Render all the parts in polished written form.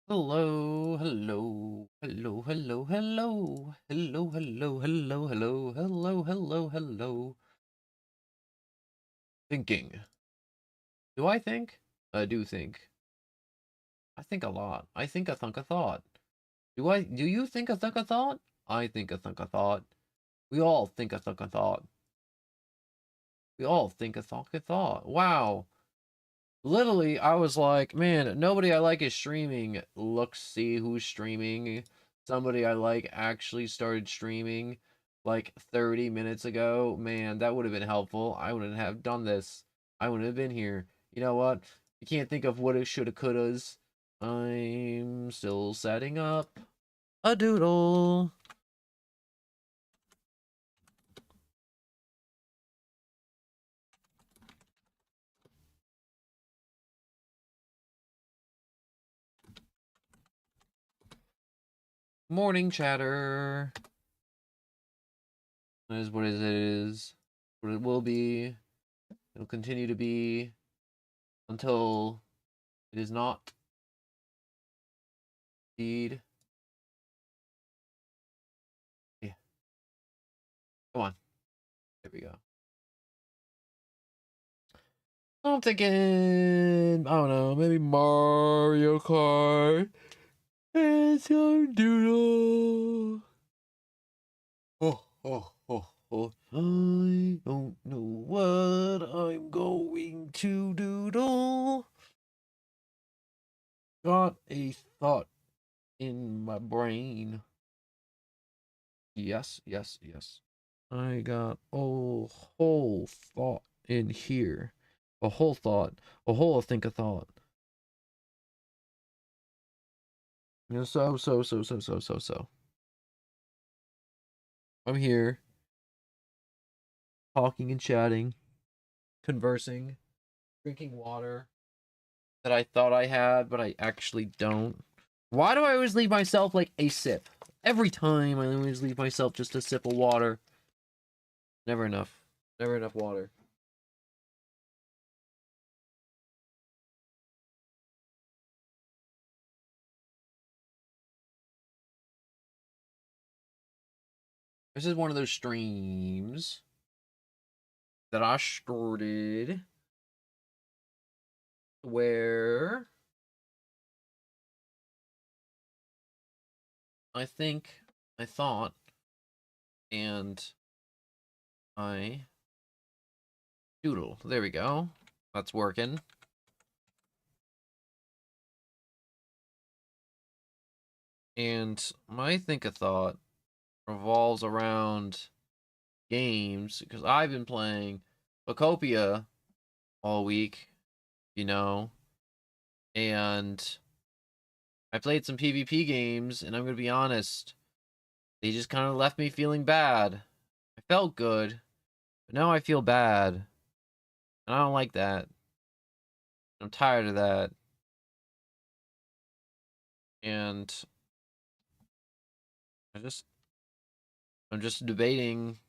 Hello, hello, hello, hello, hello, hello, hello, hello, hello, hello, hello, hello. Thinking. Do I think? I do think. I think a lot. I think a thunk a thought. Do you think a thunk a thought? I think a thunk a thought. We all think a thunk a thought. We all think a thunk a thought. Wow. Literally, I was like, man, nobody I like is streaming. Look, see who's streaming. Somebody I like actually started streaming like 30 minutes ago. Man, that would have been helpful. I wouldn't have done this. I wouldn't have been here. You know what? You can't think of what it shoulda couldas. I'm still setting up a doodle. Morning chatter. That is what it is. What it will be. It'll continue to be until it is not. Indeed. Yeah. Come on. There we go. I'm thinking, I don't know, maybe Mario Kart and some doodle. I don't know what I'm going to doodle. Got a thought in my brain. Yes, yes, yes. I got a whole thought in here. A whole thought. A whole think a thought. So. I'm here, talking and chatting, conversing, drinking water that I thought I had, but I actually don't. Why do I always leave myself like a sip? Every time I always leave myself just a sip of water. Never enough. Never enough water. This is one of those streams that I started where I thought, and I doodle. There we go. That's working. And my think a thought revolves around games because I've been playing Bacopia all week, you know, and I played some PvP games, and I'm gonna be honest, they just kind of left me feeling bad. I felt good, but now I feel bad, and I don't like that. I'm tired of that, and I just I'm just debating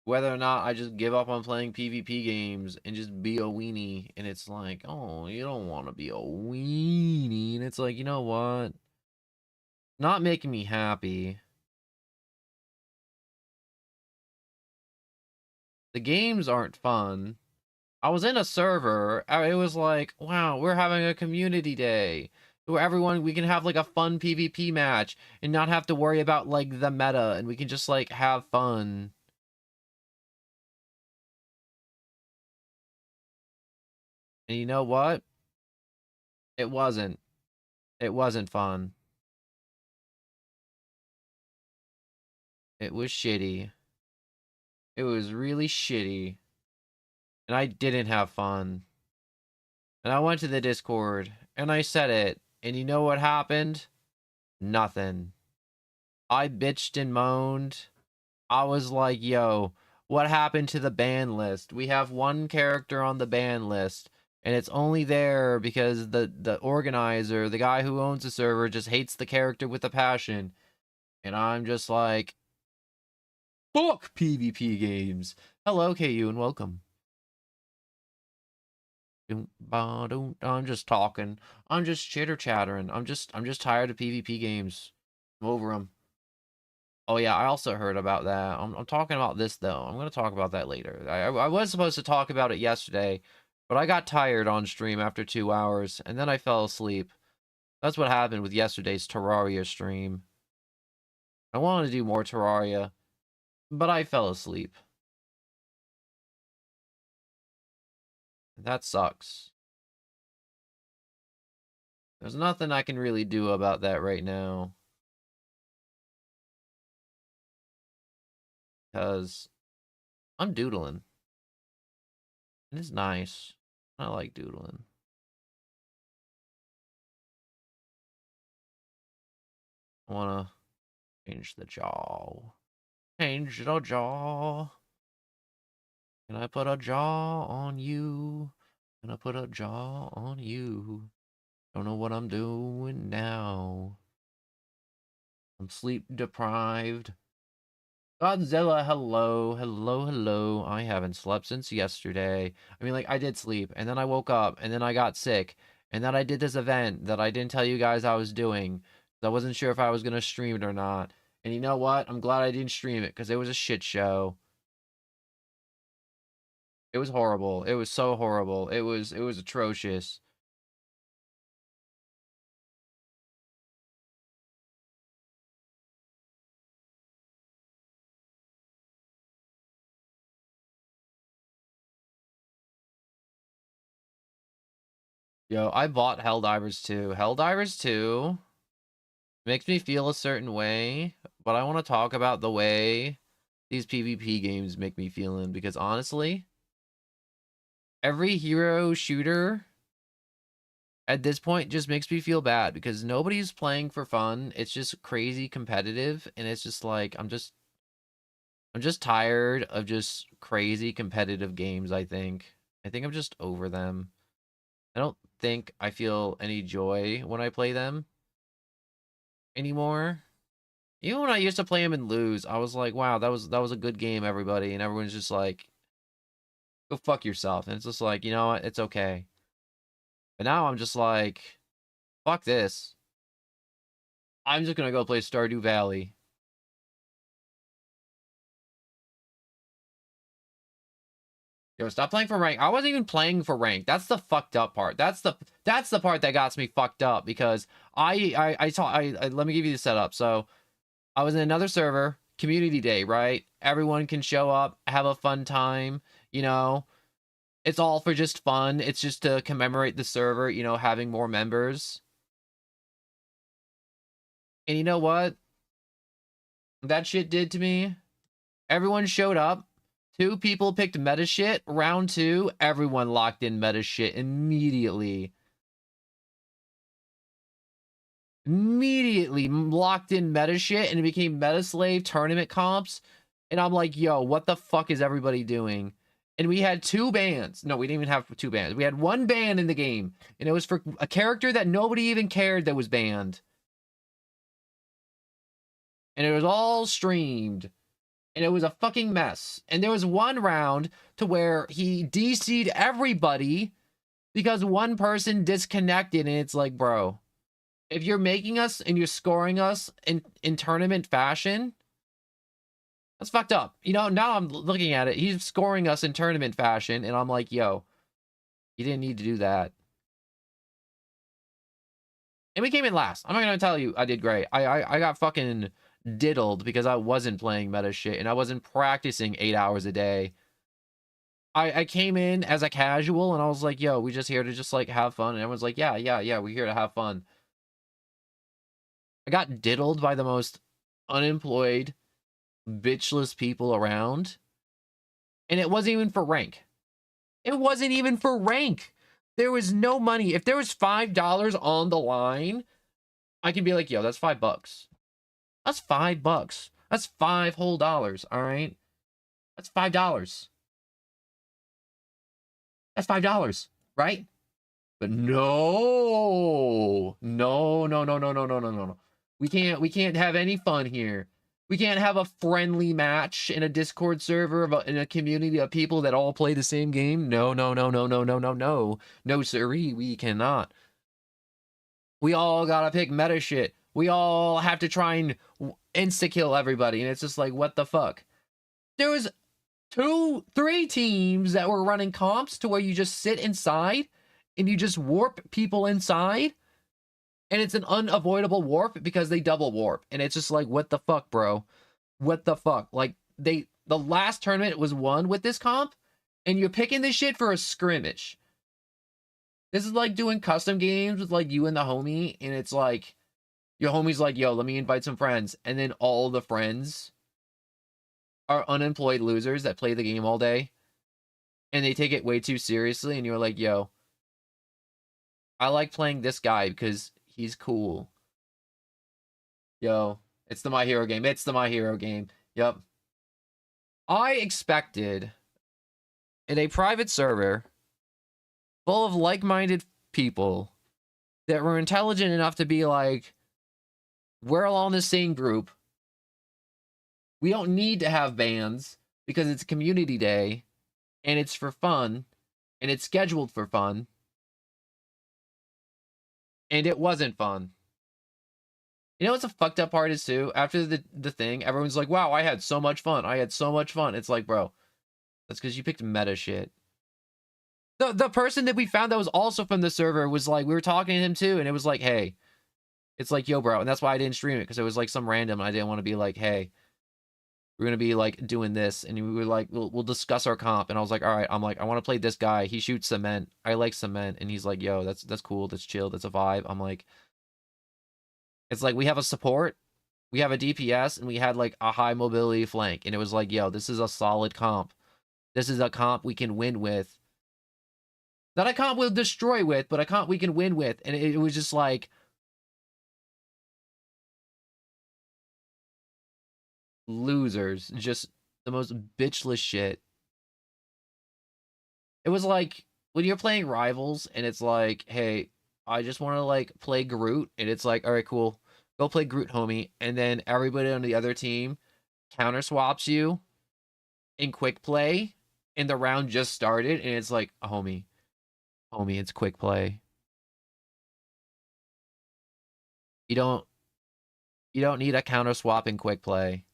whether or not I just give up on playing PvP games and just be a weenie. And it's like, oh, you don't want to be a weenie. And it's like, you know what? Not making me happy. The games aren't fun. I was in a server. It was like, wow, we're having a community day where everyone, we can have like a fun PvP match and not have to worry about like the meta, and we can just like have fun. And you know what? It wasn't. It wasn't fun. It was shitty. It was really shitty. And I didn't have fun. And I went to the Discord and I said it. And you know what happened? Nothing. I bitched and moaned. I was like, yo, what happened to the ban list? We have one character on the ban list, and it's only there because the organizer, the guy who owns the server, just hates the character with a passion. And I'm just like, fuck PvP games. Hello, KU, and welcome. I'm just talking. I'm just chitter chattering. I'm just tired of PvP games. I'm over them. Oh yeah, I also heard about that. I'm talking about this though. I'm gonna talk about that later. I was supposed to talk about it yesterday, but I got tired on stream after 2 hours, and then I fell asleep. That's what happened with yesterday's Terraria stream. I wanted to do more Terraria, but I fell asleep. That sucks. There's nothing I can really do about that right now. Because I'm doodling. And it's nice. I like doodling. I want to change the jaw. Change the jaw. Can I put a jaw on you? Can I put a jaw on you? Don't know what I'm doing now. I'm sleep deprived. Godzilla, hello, hello, hello. I haven't slept since yesterday. I mean, like, I did sleep, and then I woke up, and then I got sick, and then I did this event that I didn't tell you guys I was doing. I wasn't sure if I was gonna stream it or not. And you know what? I'm glad I didn't stream it, because it was a shit show. It was horrible. It was so horrible. It was atrocious. Yo, I bought Helldivers 2. Helldivers 2 makes me feel a certain way, but I want to talk about the way these PvP games make me feel in, because honestly, every hero shooter at this point just makes me feel bad because nobody's playing for fun. It's just crazy competitive, and it's just like I'm just tired of just crazy competitive games, I think. I think I'm just over them. I don't think I feel any joy when I play them anymore. Even when I used to play them and lose, I was like, wow, that was a good game, everybody. And everyone's just like, go fuck yourself. And it's just like, you know what? It's okay. But now I'm just like, fuck this. I'm just gonna go play Stardew Valley. Yo, stop playing for rank. I wasn't even playing for rank. That's the fucked up part. That's the part that got me fucked up because let me give you the setup. So I was in another server, community day, right? Everyone can show up, have a fun time, you know. It's all for just fun. It's just to commemorate the server, having more members. And you know what that shit did to me? Everyone showed up. 2 people picked meta shit. Round 2, everyone locked in meta shit immediately. Immediately locked in meta shit, and it became meta slave tournament comps. And I'm like, yo, what the fuck is everybody doing? And we had 2 bans. No, we didn't even have 2 bans. We had 1 ban in the game, and it was for a character that nobody even cared that was banned. And it was all streamed. And it was a fucking mess. And there was 1 round to where he DC'd everybody because 1 person disconnected, and it's like, bro, if you're making us and you're scoring us in tournament fashion, that's fucked up. Now I'm looking at it. He's scoring us in tournament fashion, and I'm like, yo, you didn't need to do that. And we came in last. I'm not gonna tell you I did great. I got fucking diddled because I wasn't playing meta shit and I wasn't practicing 8 hours a day. I came in as a casual and I was like, yo, we just here to just like have fun. And everyone's like, yeah, we're here to have fun. I got diddled by the most unemployed, bitchless people around. And it wasn't even for rank. It wasn't even for rank. There was no money. If there was $5 on the line, I could be like, yo, that's $5. That's $5. That's 5 whole dollars, all right? That's $5. That's $5, right? But no. No, no, no, no, no, no, no, no, no. We can't have any fun here. We can't have a friendly match in a Discord server in a community of people that all play the same game. No, no, no, no, no, no, no, no. No, siree, we cannot. We all gotta pick meta shit. We all have to try and insta-kill everybody. And it's just like, what the fuck? There was 3 teams that were running comps to where you just sit inside and you just warp people inside. And it's an unavoidable warp because they double warp. And it's just like, what the fuck, bro? What the fuck? Like, the last tournament was won with this comp, and you're picking this shit for a scrimmage. This is like doing custom games with, like, you and the homie, and it's like, your homie's like, yo, let me invite some friends. And then all the friends are unemployed losers that play the game all day, and they take it way too seriously, and you're like, yo, I like playing this guy because he's cool. Yo, it's the My Hero game. It's the My Hero game. Yep. I expected in a private server full of like-minded people that were intelligent enough to be like, we're all in the same group. We don't need to have bans because it's community day and it's for fun and it's scheduled for fun. And it wasn't fun. You know what's a fucked up part is too? After the thing, everyone's like, wow, I had so much fun. I had so much fun. It's like, bro, that's because you picked meta shit. The person that we found that was also from the server was like, we were talking to him too, and it was like, hey, it's like, yo, bro. And that's why I didn't stream it, because it was like some random, and I didn't want to be like, hey, we're going to be like doing this. And we were like, we'll discuss our comp. And I was like, all right, I'm like, I want to play this guy. He shoots cement. I like cement. And he's like, yo, that's cool. That's chill. That's a vibe. I'm like, it's like we have a support, we have a DPS, and we had like a high mobility flank. And it was like, yo, this is a solid comp. This is a comp we can win with. Not a comp we'll destroy with, but a comp we can win with. And it was just like, losers. Just the most bitchless shit. It was like, when you're playing Rivals, and it's like, hey, I just want to like play Groot, and it's like, all right, cool, go play Groot, homie. And then everybody on the other team counter swaps you in quick play, and the round just started, and it's like, homie, it's quick play. You don't need a counter swap in quick play.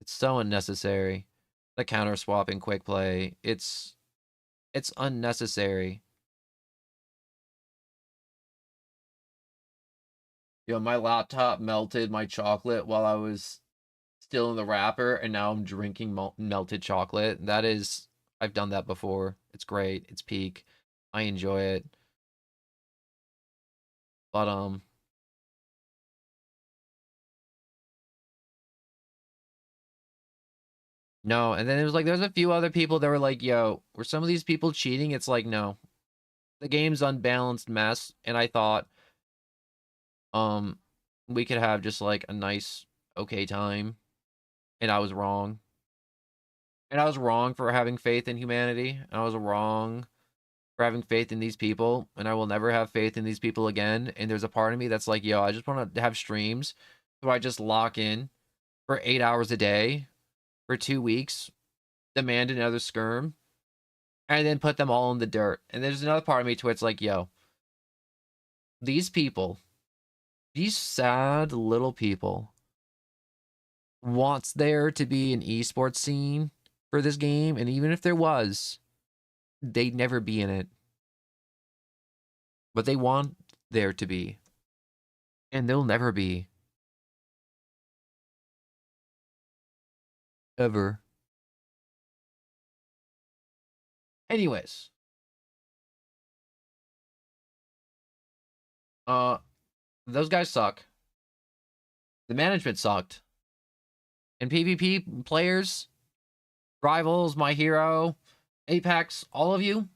It's so unnecessary. The counter swap in quick play, it's unnecessary. Yo, my laptop melted my chocolate while I was still in the wrapper, and now I'm drinking melted chocolate. That is, I've done that before. It's great. It's peak. I enjoy it. But, no, and then it was like, there's a few other people that were like, yo, were some of these people cheating? It's like, no. The game's unbalanced mess, and I thought, we could have just like a nice, okay time. And I was wrong. And I was wrong for having faith in humanity. And I was wrong for having faith in these people. And I will never have faith in these people again. And there's a part of me that's like, yo, I just want to have streams so I just lock in for 8 hours a day for 2 weeks, demand another skirm, and then put them all in the dirt. And there's another part of me to it's like, yo, these people, these sad little people, wants there to be an esports scene for this game, and even if there was, they'd never be in it. But they want there to be. And they'll never be. Ever. Anyways. Those guys suck. The management sucked. And PvP players, Rivals, My Hero, Apex, all of you,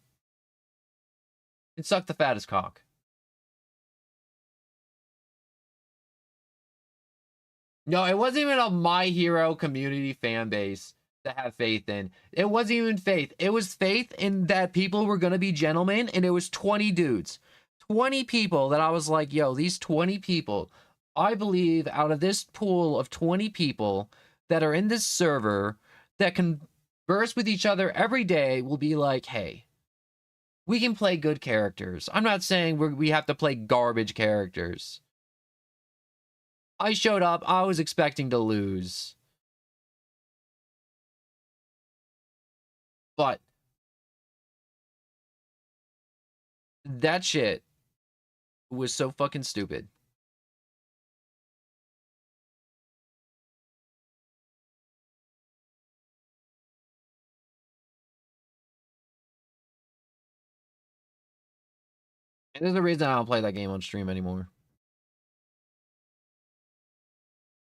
it sucked the fattest cock. No, it wasn't even a My Hero community fan base to have faith in. It wasn't even faith. It was faith in that people were going to be gentlemen, and it was 20 dudes. 20 people that I was like, yo, these 20 people I believe out of this pool of 20 people that are in this server that converse with each other every day will be like, hey, we can play good characters. I'm not saying we have to play garbage characters. I showed up, I was expecting to lose. But that shit was so fucking stupid. And there's a reason I don't play that game on stream anymore.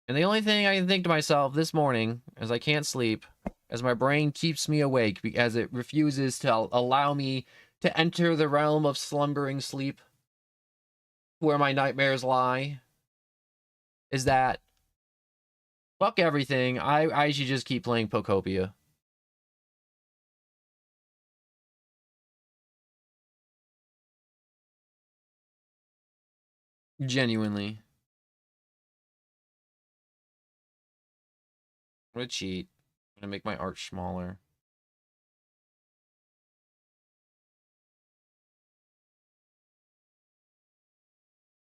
And the only thing I can think to myself this morning, as I can't sleep, as my brain keeps me awake as it refuses to allow me to enter the realm of slumbering sleep, where my nightmares lie, is that fuck everything. I should just keep playing Pokopia. Genuinely. I'm gonna cheat. I'm gonna make my art smaller.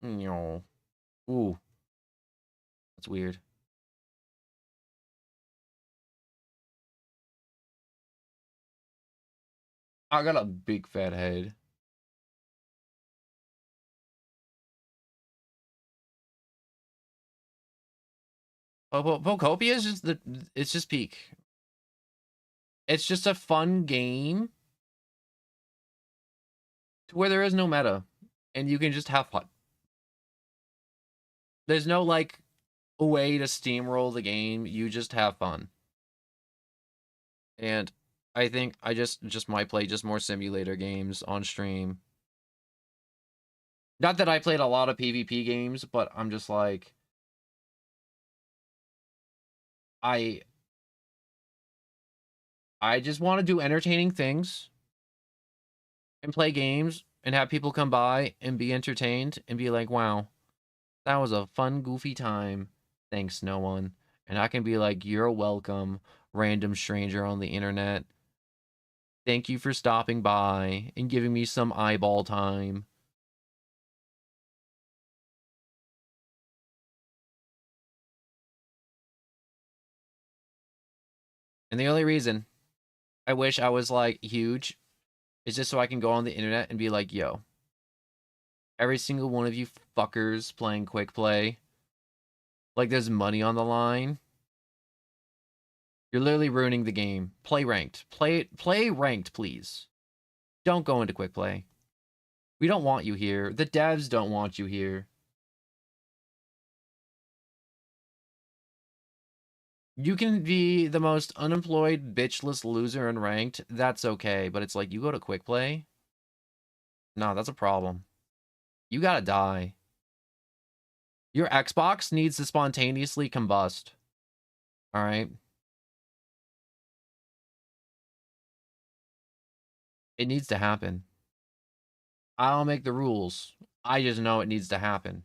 No. Ooh. That's weird. I got a big fat head. Oh, Pokopia is just it's just peak. It's just a fun game to where there is no meta and you can just have fun. There's no like a way to steamroll the game. You just have fun. And I think I just might play just more simulator games on stream. Not that I played a lot of PvP games, but I'm just like I just want to do entertaining things and play games and have people come by and be entertained and be like, wow, that was a fun, goofy time. Thanks, no one. And I can be like, you're welcome, random stranger on the internet. Thank you for stopping by and giving me some eyeball time. And the only reason I wish I was like huge is just so I can go on the internet and be like, yo, every single one of you fuckers playing quick play, like there's money on the line. You're literally ruining the game. Play ranked. Play ranked, please. Don't go into quick play. We don't want you here. The devs don't want you here. You can be the most unemployed, bitchless loser in ranked. That's okay. But it's like, you go to quick play? No, that's a problem. You gotta die. Your Xbox needs to spontaneously combust. Alright? It needs to happen. I don't make the rules. I just know it needs to happen.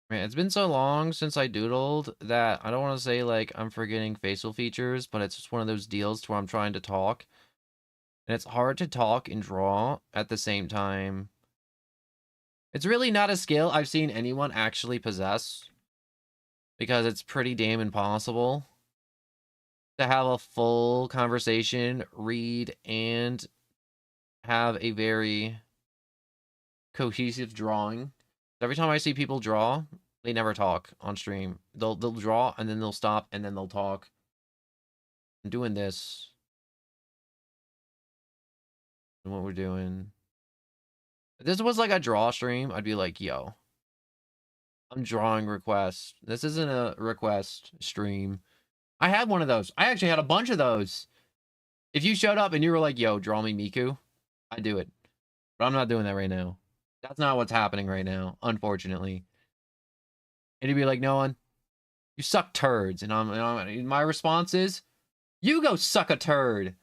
Man, it's been so long since I doodled that I don't want to say like I'm forgetting facial features, but it's just one of those deals to where I'm trying to talk. And it's hard to talk and draw at the same time. It's really not a skill I've seen anyone actually possess, because it's pretty damn impossible to have a full conversation, read, and have a very cohesive drawing. Every time I see people draw, they never talk on stream. They'll draw and then they'll stop and then they'll talk. I'm doing this. And what we're doing. If this was like a draw stream, I'd be like, yo, I'm drawing requests. This isn't a request stream. I had one of those. I actually had a bunch of those. If you showed up and you were like, yo, draw me Miku, I'd do it. But I'm not doing that right now. That's not what's happening right now, unfortunately. And he'd be like, no one, you suck turds. And my response is, you go suck a turd.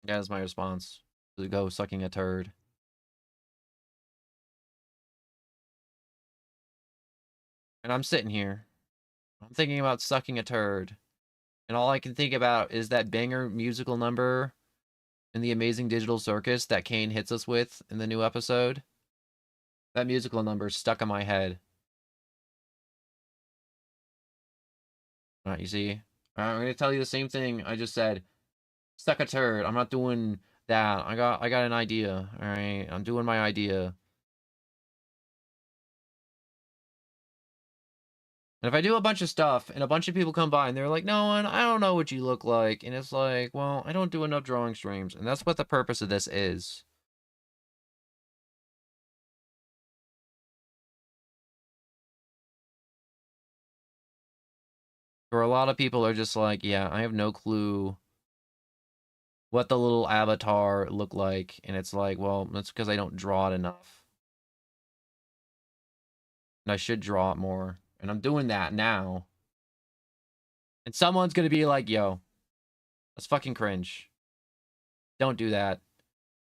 Yeah, that's my response. To go sucking a turd. And I'm sitting here. I'm thinking about sucking a turd. And all I can think about is that banger musical number in the Amazing Digital Circus that Kane hits us with in the new episode. That musical number is stuck in my head. All right, you see? I'm going to tell you the same thing I just said. Suck a turd. I'm not doing that. I got an idea. All right, I'm doing my idea. And if I do a bunch of stuff and a bunch of people come by and they're like, no one, I don't know what you look like. And it's like, well, I don't do enough drawing streams. And that's what the purpose of this is. For a lot of people are just like, yeah, I have no clue what the little avatar looked like. And it's like, well, that's because I don't draw it enough. And I should draw it more. And I'm doing that now. And someone's going to be like, yo, that's fucking cringe. Don't do that.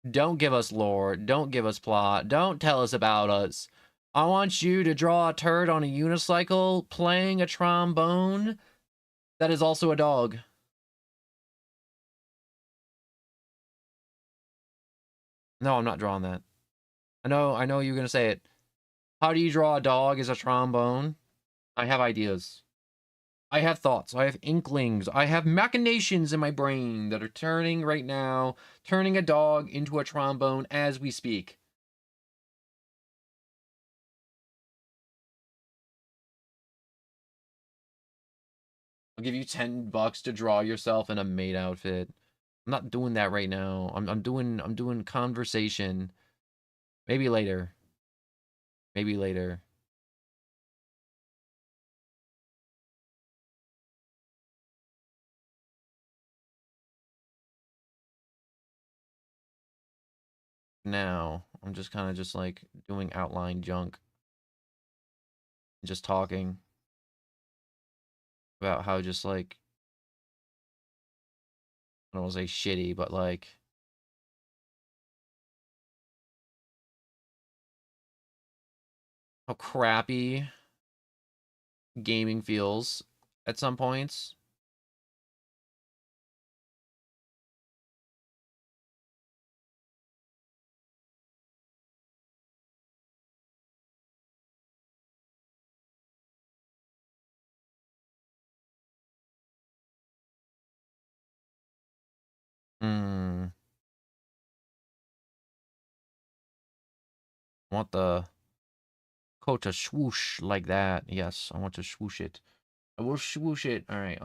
Don't give us lore. Don't give us plot. Don't tell us about us. I want you to draw a turd on a unicycle playing a trombone that is also a dog. No, I'm not drawing that. I know you're going to say it. How do you draw a dog as a trombone? I have ideas. I have thoughts. I have inklings. I have machinations in my brain that are turning right now, turning a dog into a trombone as we speak. I'll give you $10 to draw yourself in a maid outfit. I'm not doing that right now. I'm doing conversation. Maybe later. Maybe later. Now, I'm just kind of just like doing outline junk. Just talking about how just like, I don't want to say shitty, but like, how crappy gaming feels at some points. Hmm. I want the coat to swoosh like that. Yes, I want to swoosh it. I will swoosh it. All right.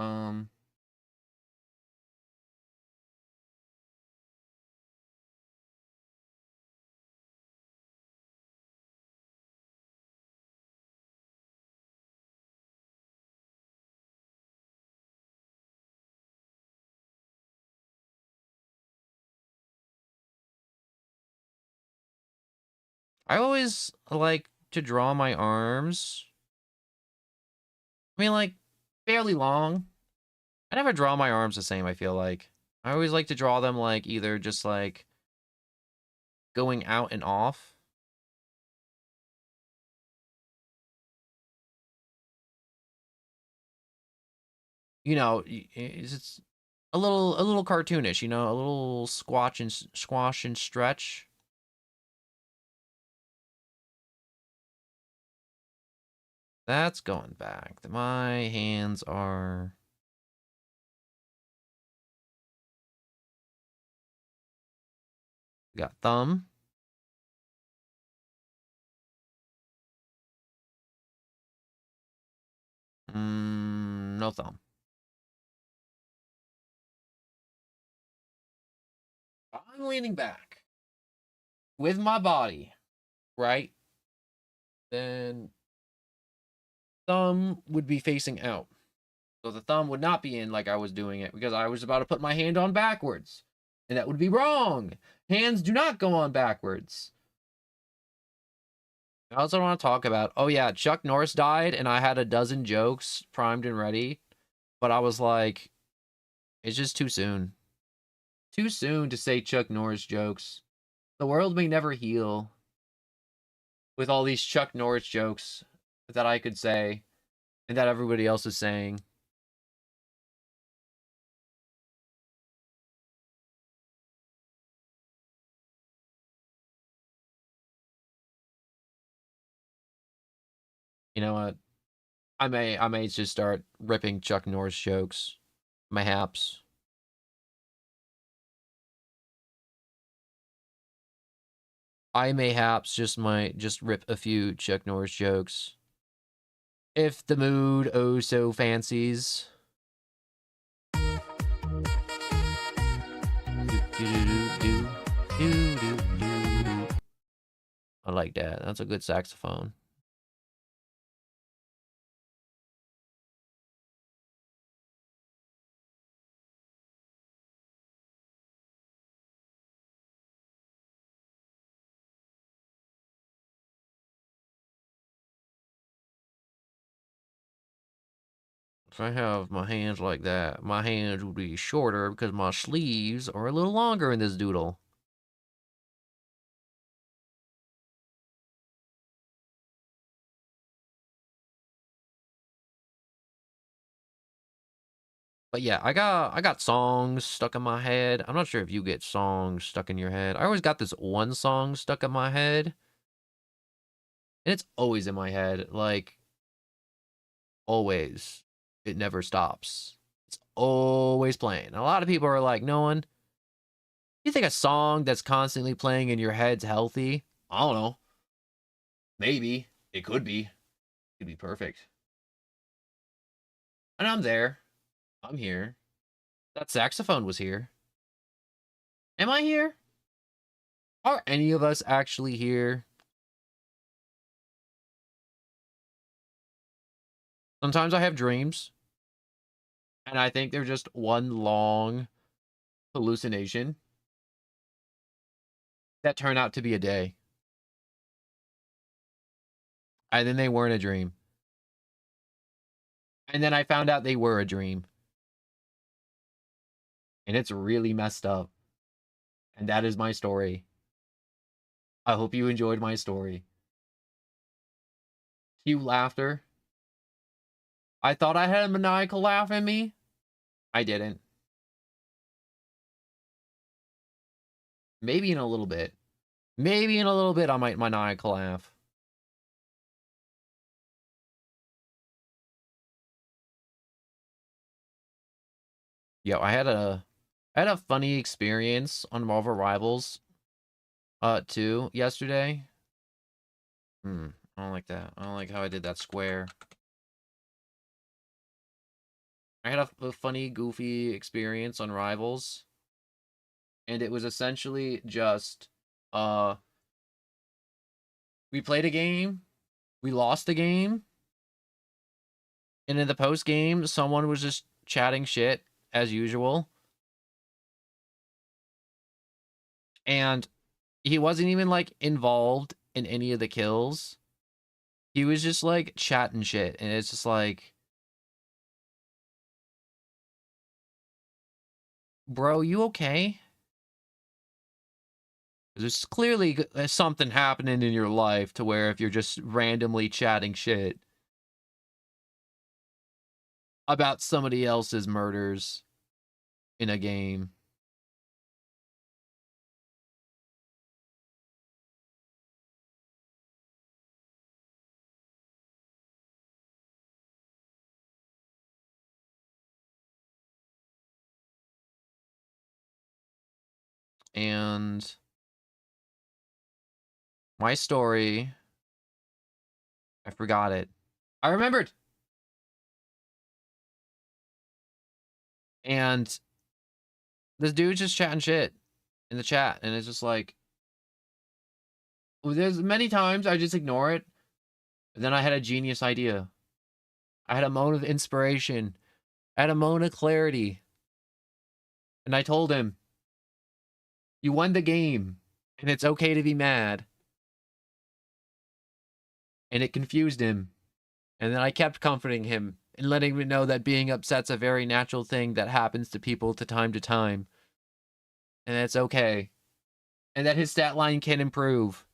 I always like to draw my arms. I mean, like, fairly long. I never draw my arms the same, I feel like. I always like to draw them, like, either just, like, going out and off. You know, it's a little cartoonish, you know, a little squash and stretch. That's going back. My hands are... We got thumb. No thumb. I'm leaning back with my body right, then thumb would be facing out. So the thumb would not be in like I was doing it because I was about to put my hand on backwards. And that would be wrong. Hands do not go on backwards. I also want to talk about, oh yeah, Chuck Norris died and I had a dozen jokes primed and ready. But I was like, it's just too soon. Too soon to say Chuck Norris jokes. The world may never heal with all these Chuck Norris jokes that I could say and that everybody else is saying. You know what? I may just start ripping Chuck Norris jokes. Mayhaps. I mayhaps might just rip a few Chuck Norris jokes. If the mood oh so fancies. I like that. That's a good saxophone. If I have my hands like that, my hands would be shorter because my sleeves are a little longer in this doodle. But yeah, I got songs stuck in my head. I'm not sure if you get songs stuck in your head. I always got this one song stuck in my head. And it's always in my head. Like, always. It never stops. It's always playing. A lot of people are like, no one. You think a song that's constantly playing in your head's healthy? I don't know. Maybe. It could be. It could be perfect. And I'm there. I'm here. That saxophone was here. Am I here? Are any of us actually here? Sometimes I have dreams, and I think they're just one long hallucination that turn out to be a day. And then they weren't a dream. And then I found out they were a dream. And it's really messed up. And that is my story. I hope you enjoyed my story. Cue laughter. I thought I had a maniacal laugh in me. I didn't. Maybe in a little bit. Maybe in a little bit I might maniacal laugh. Yo, I had a funny experience on Marvel Rivals too yesterday. I don't like that. I don't like how I did that square. I had a funny, goofy experience on Rivals, and it was essentially just uh we played a game, we lost a game, and in the post game, someone was just chatting shit as usual. And he wasn't even like involved in any of the kills. He was just like chatting shit, and it's just like, bro, you okay? There's clearly something happening in your life to where if you're just randomly chatting shit about somebody else's murders in a game. And my story, I forgot it. I remembered. And this dude's just chatting shit in the chat, and it's just like, There's many times I just ignore it, and then I had a genius idea. I had a moment of inspiration. I had a moment of clarity. And I told him, you won the game, and it's okay to be mad. And it confused him. And then I kept comforting him and letting him know that being upset's a very natural thing that happens to people to time. And it's okay. And that his stat line can improve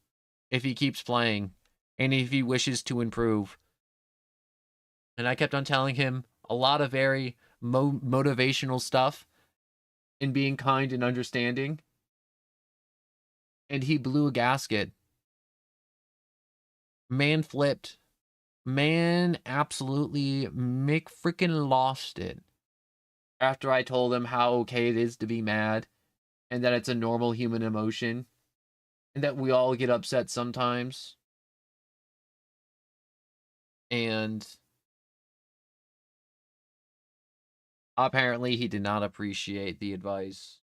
if he keeps playing. And if he wishes to improve. And I kept on telling him a lot of very motivational stuff and being kind and understanding. And he blew a gasket. Man flipped. Man absolutely freaking lost it. After I told him how okay it is to be mad and that it's a normal human emotion and that we all get upset sometimes. And apparently he did not appreciate the advice.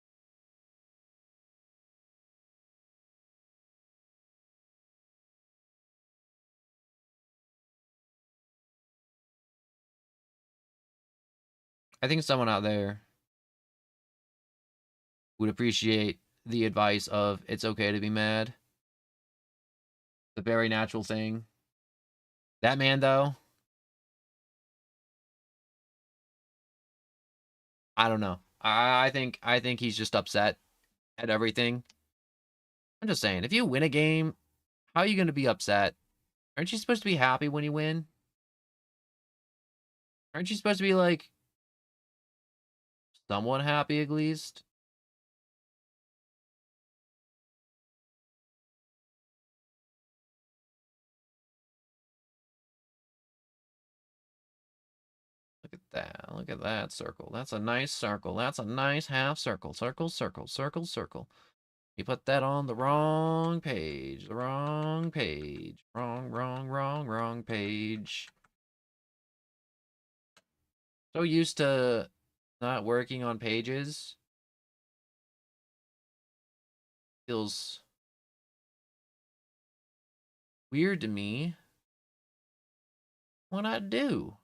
I think someone out there would appreciate the advice of it's okay to be mad. The very natural thing. That man though, I don't know. I think he's just upset at everything. I'm just saying, if you win a game, how are you going to be upset? Aren't you supposed to be happy when you win? Aren't you supposed to be like somewhat happy at least? Look at that. Look at that circle. That's a nice circle. That's a nice half circle. Circle, circle, circle, circle. You put that on the wrong page. The wrong page. Wrong page. So used to not working on pages. Feels weird to me when I do.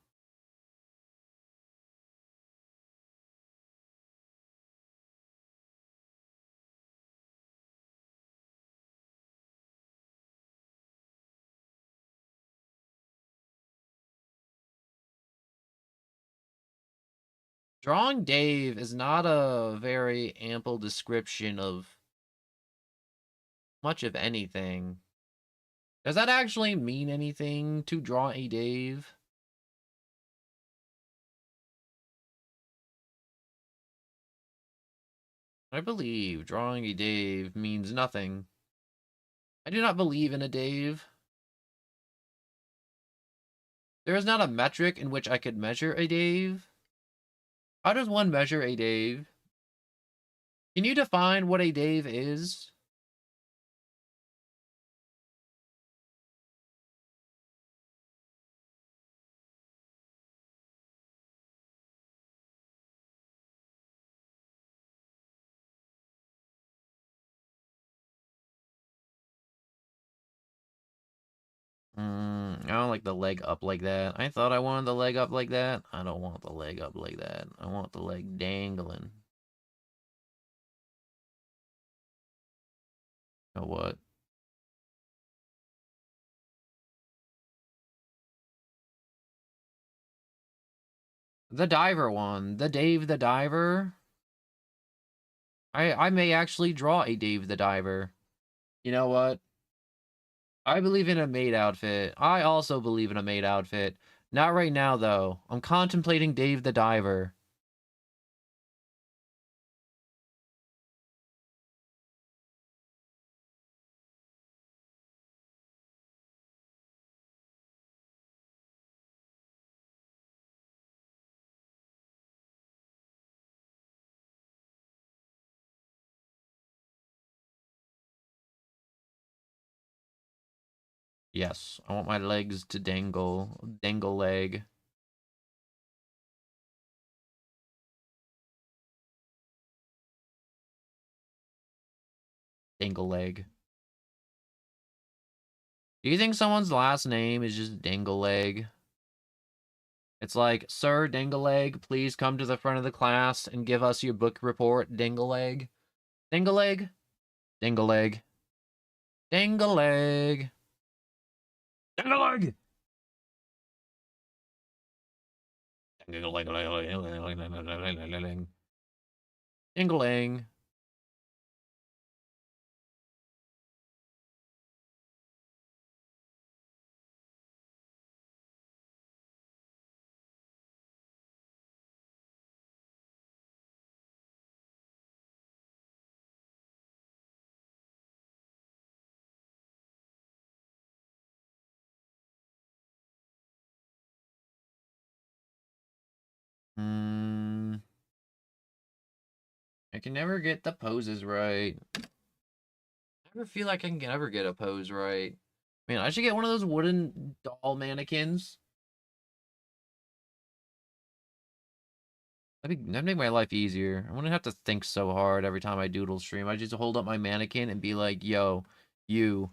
Drawing Dave is not a very ample description of much of anything. Does that actually mean anything to draw a Dave? I believe drawing a Dave means nothing. I do not believe in a Dave. There is not a metric in which I could measure a Dave. How does one measure a Dave? Can you define what a Dave is? I don't like the leg up like that. I thought I wanted the leg up like that. I don't want the leg up like that. I want the leg dangling. You know what? The diver one. The Dave the Diver. I may actually draw a Dave the Diver. You know what? I believe in a maid outfit. I also believe in a maid outfit. Not right now, though. I'm contemplating Dave the Diver. Yes, I want my legs to dangle. Dangle leg. Dangle leg. Do you think someone's last name is just Dingleleg? It's like, Sir Dingleleg, please come to the front of the class and give us your book report, Dingleleg. Dingleleg? Dingleleg. Dingleleg. Dingleleg! Dingleleg. Dingling. Hmm. I can never get the poses right. I never feel like I can ever get a pose right. Man, I should get one of those wooden doll mannequins. That'd make my life easier. I wouldn't have to think so hard every time I doodle stream. I just hold up my mannequin and be like, yo, you.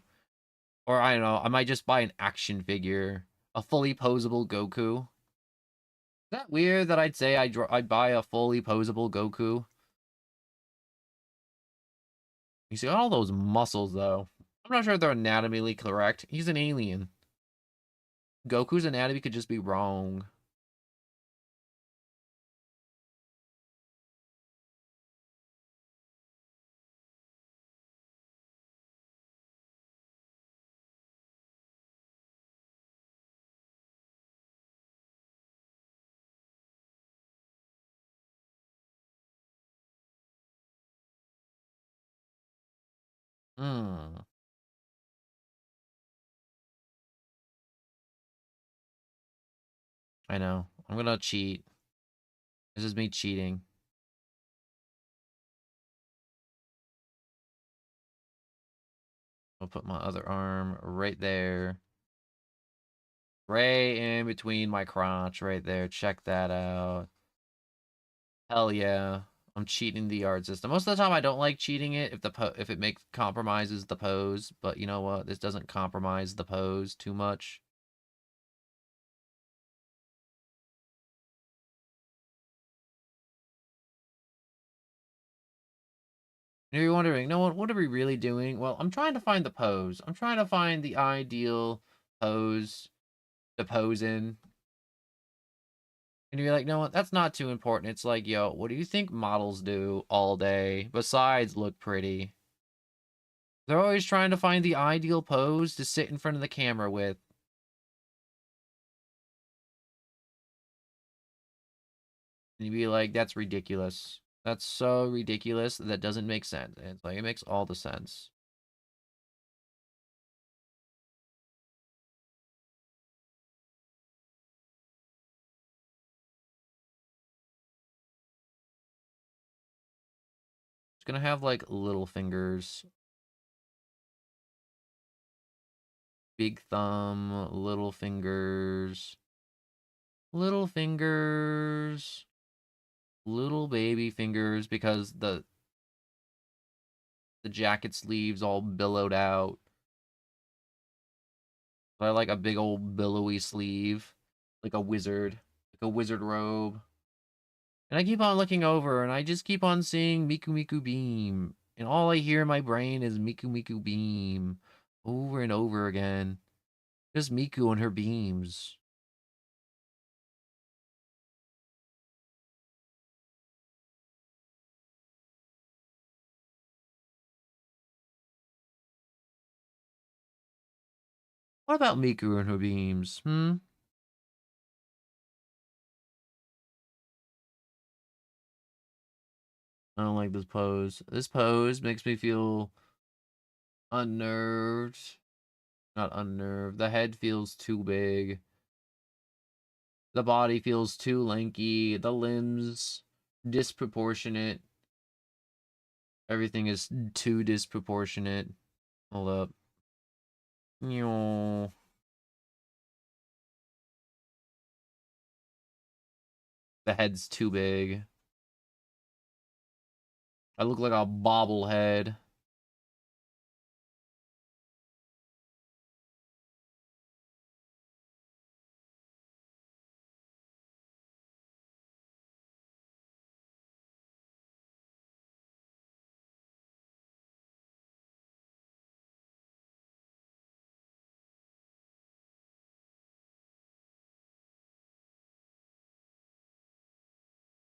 Or I don't know, I might just buy an action figure. A fully posable Goku. Is that weird that I'd say I'd buy a fully posable Goku? You see all those muscles, though. I'm not sure if they're anatomically correct. He's an alien. Goku's anatomy could just be wrong. Hmm. I know. I'm gonna cheat. This is me cheating. I'll put my other arm right there. Right in between my crotch, right there. Check that out. Hell yeah. I'm cheating the art system. Most of the time I don't like cheating it if it makes compromises the pose, but you know what? This doesn't compromise the pose too much. And if you're wondering, no, what are we really doing? Well, I'm trying to find the pose. I'm trying to find the ideal pose to pose in. And you're like, no, what? That's not too important. It's like, yo, what do you think models do all day besides look pretty? They're always trying to find the ideal pose to sit in front of the camera with. And you'd be like, that's ridiculous. That's so ridiculous that doesn't make sense. And it's like, it makes all the sense. It's gonna have like little fingers, big thumb, little fingers, little baby fingers because the jacket sleeves all billowed out. So I like a big old billowy sleeve, like a wizard robe. And I keep on looking over, and I just keep on seeing Miku Miku Beam. And all I hear in my brain is Miku Miku Beam. Over and over again. Just Miku and her beams. What about Miku and her beams? Hmm? I don't like this pose. This pose makes me feel unnerved. Not unnerved. The head feels too big. The body feels too lanky. The limbs disproportionate. Everything is too disproportionate. Hold up. The head's too big. I look like a bobblehead.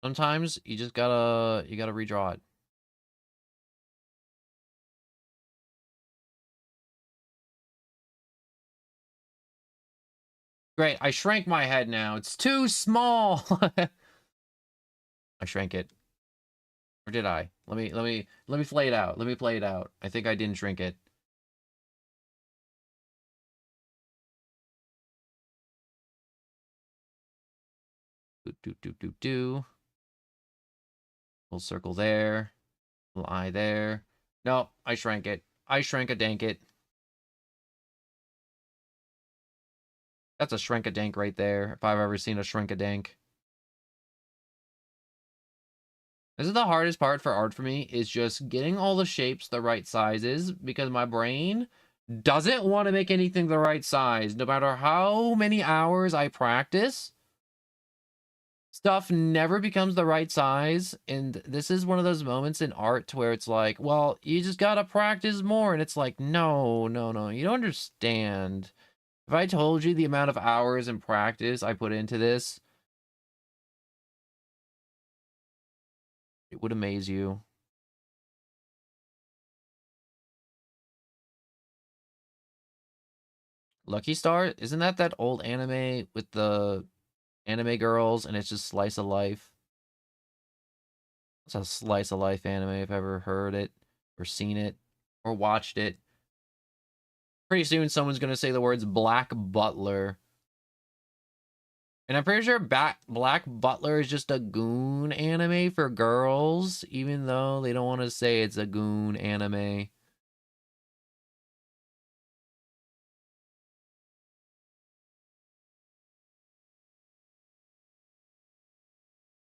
Sometimes you just you gotta redraw it. Great, I shrank my head now. It's too small. I shrank it. Or did I? Let me play it out. Let me play it out. I think I didn't shrink it. Do. Little circle there. Little eye there. Nope, I shrank it. I shrank a dank it. That's a shrink a dank right there, if I've ever seen a shrink a dank. This is the hardest part for art for me, is just getting all the shapes the right sizes, because my brain doesn't want to make anything the right size. No matter how many hours I practice, stuff never becomes the right size. And this is one of those moments in art where it's like, well, you just gotta practice more. And it's like, no, no, no, you don't understand. If I told you the amount of hours and practice I put into this, it would amaze you. Lucky Star? Isn't that that old anime with the anime girls and it's just slice of life? It's a slice of life anime if I've ever heard it or seen it or watched it. Pretty soon someone's going to say the words Black Butler. And I'm pretty sure Black Butler is just a goon anime for girls, even though they don't want to say it's a goon anime.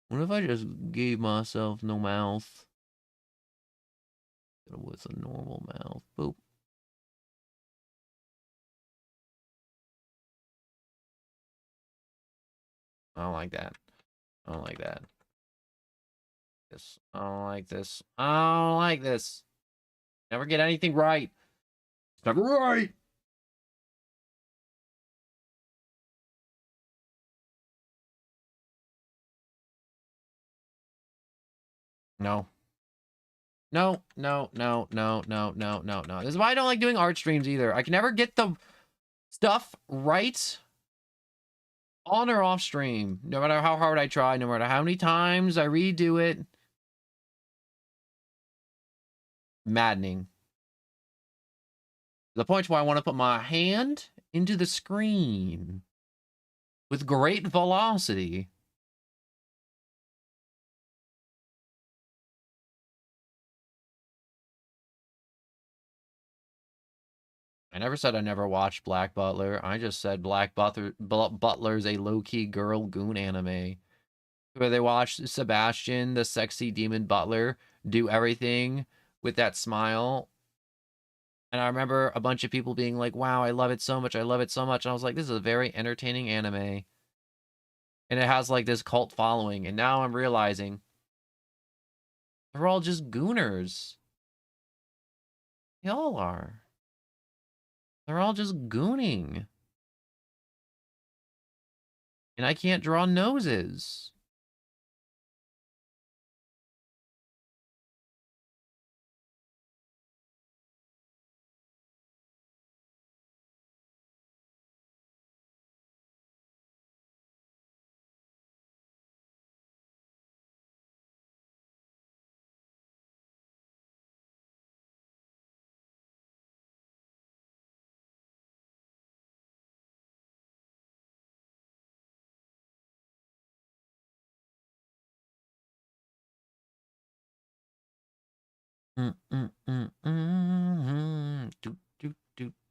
What if I just gave myself no mouth? With a normal mouth. Boop. I don't like that. I don't like that. I don't like this. I don't like this. Never get anything right. It's never right. No. No, no, no, no, no, no, no, no. This is why I don't like doing art streams either. I can never get the stuff right on or off stream. No matter how hard I try, no matter how many times I redo it. Maddening. The point where I want to put my hand into the screen with great velocity. I never said I never watched Black Butler. I just said Butler's a low-key girl goon anime. Where they watch Sebastian, the sexy demon butler, do everything with that smile. And I remember a bunch of people being like, wow, I love it so much. I love it so much. And I was like, this is a very entertaining anime. And it has like this cult following. And now I'm realizing they're all just gooners. They all are. They're all just gooning. And I can't draw noses.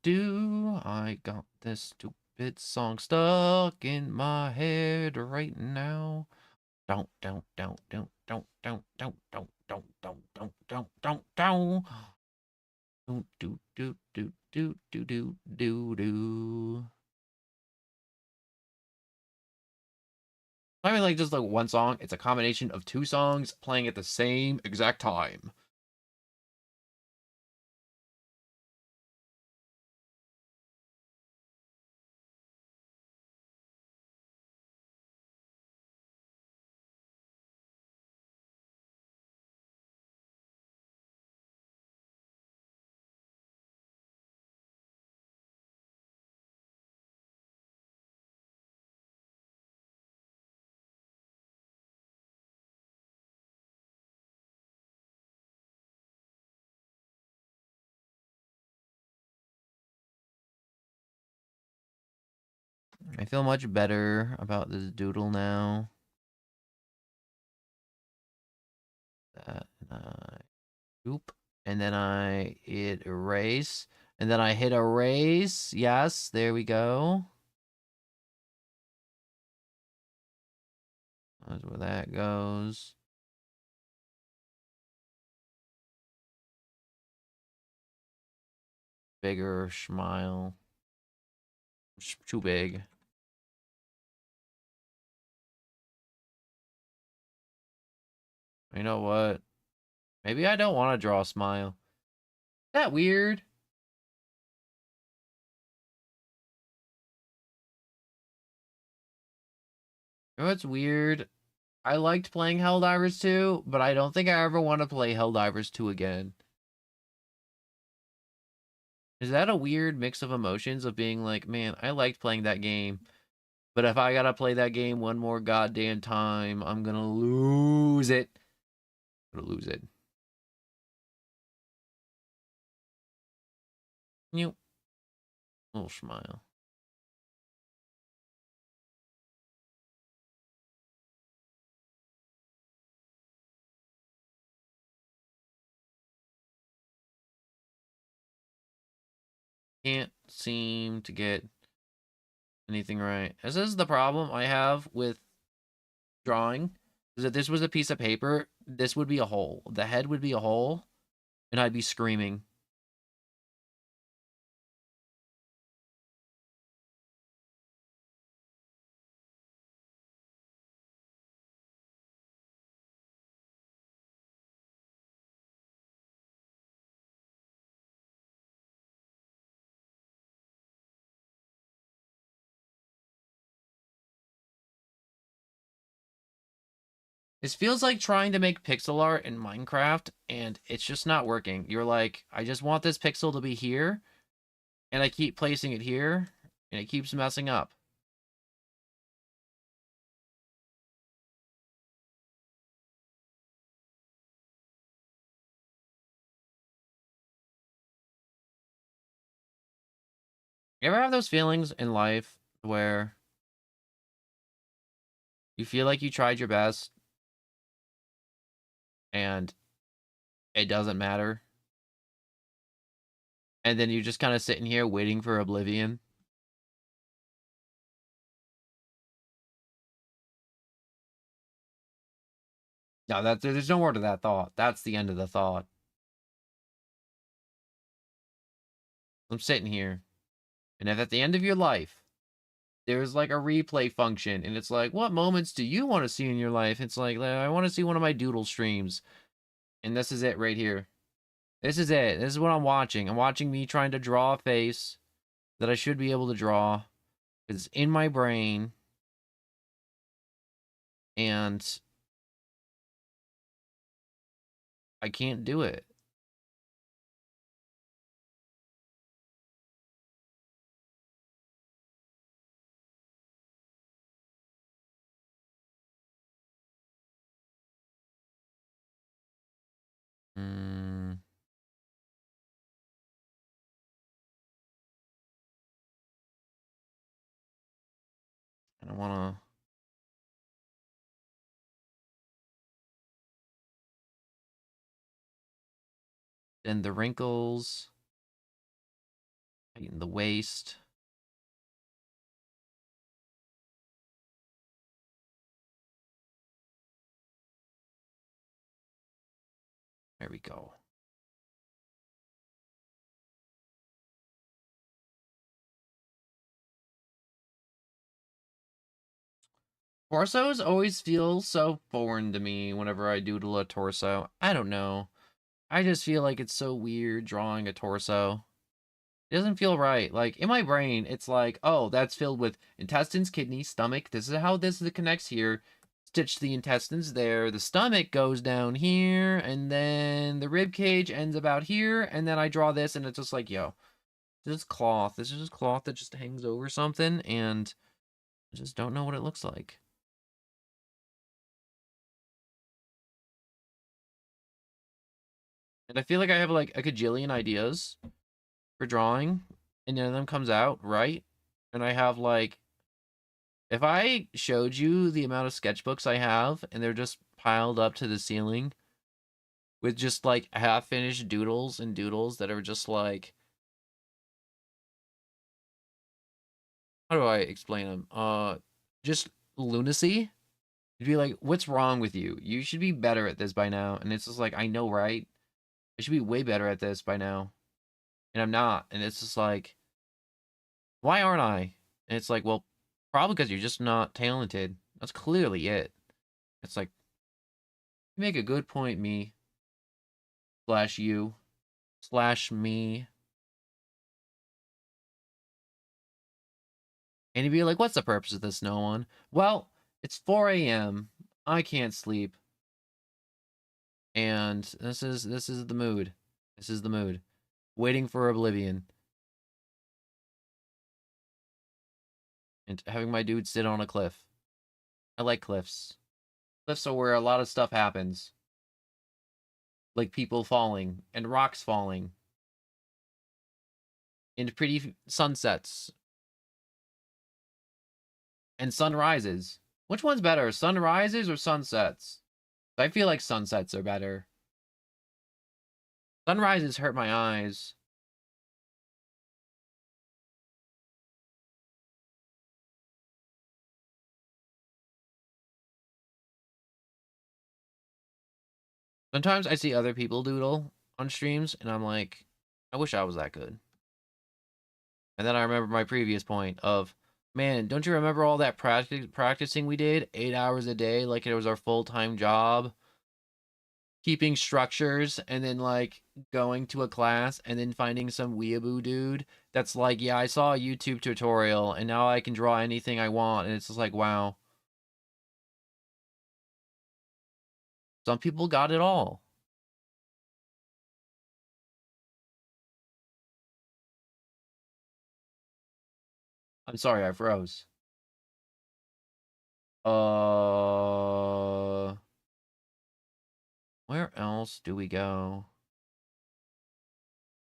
Do. I got this stupid song stuck in my head right now. Don't. Do. I mean, like, just like one song. It's a combination of two songs playing at the same exact time. I feel much better about this doodle now. That, oop. And then I hit erase. And then I hit erase. Yes, there we go. That's where that goes. Bigger smile. Too big. You know what? Maybe I don't want to draw a smile. Is that weird? You know what's weird? I liked playing Helldivers 2, but I don't think I ever want to play Helldivers 2 again. Is that a weird mix of emotions of being like, man, I liked playing that game, but if I gotta play that game one more goddamn time, I'm gonna lose it. I'm gonna lose it. You little smile. Can't seem to get anything right. This is the problem I have with drawing. Is that this was a piece of paper, this would be a hole. The head would be a hole, and I'd be screaming. This feels like trying to make pixel art in Minecraft, and it's just not working. You're like, I just want this pixel to be here, and I keep placing it here, and it keeps messing up. You ever have those feelings in life where you feel like you tried your best, and it doesn't matter? And then you're just kind of sitting here waiting for oblivion? No, there's no more to that thought. That's the end of the thought. I'm sitting here, and if at the end of your life, there's like a replay function, and it's like, what moments do you want to see in your life? It's like, I want to see one of my doodle streams, and this is it right here. This is it. This is what I'm watching. I'm watching me trying to draw a face that I should be able to draw. It's in my brain, and I can't do it. Mm, I don't want to. Then the wrinkles, tighten the waist. There we go. Torsos always feel so foreign to me whenever I doodle a torso. I don't know. I just feel like it's so weird drawing a torso. It doesn't feel right. Like, in my brain, it's like, oh, that's filled with intestines, kidneys, stomach. This is how this connects here. Stitch the intestines there. The stomach goes down here, and then the rib cage ends about here, and then I draw this, and it's just like, yo, this is cloth. This is just cloth that just hangs over something, and I just don't know what it looks like. And I feel like I have, like, a gajillion ideas for drawing, and none of them comes out right. And I have, like, If I showed you the amount of sketchbooks I have and they're just piled up to the ceiling with just like half finished doodles and doodles that are just like, how do I explain them? Just lunacy. You'd be like, what's wrong with you? You should be better at this by now. And it's just like, I know, right? I should be way better at this by now. And I'm not. And it's just like, why aren't I? And it's like, well, probably because you're just not talented. That's clearly it. It's like, you make a good point, me, slash you, slash me. And you'd be like, what's the purpose of this, no one? Well, it's 4 a.m. I can't sleep. And this is the mood. This is the mood. Waiting for oblivion. And having my dude sit on a cliff. I like cliffs. Cliffs are where a lot of stuff happens. Like people falling and rocks falling. And pretty sunsets. And sunrises. Which one's better, sunrises or sunsets? I feel like sunsets are better. Sunrises hurt my eyes. Sometimes I see other people doodle on streams, and I'm like, I wish I was that good. And then I remember my previous point of, man, don't you remember all that practicing we did? 8 hours a day, like it was our full-time job. Keeping structures, and then, like, going to a class, and then finding some weeaboo dude that's like, yeah, I saw a YouTube tutorial, and now I can draw anything I want. And it's just like, wow. Some people got it all. I'm sorry, I froze. Where else do we go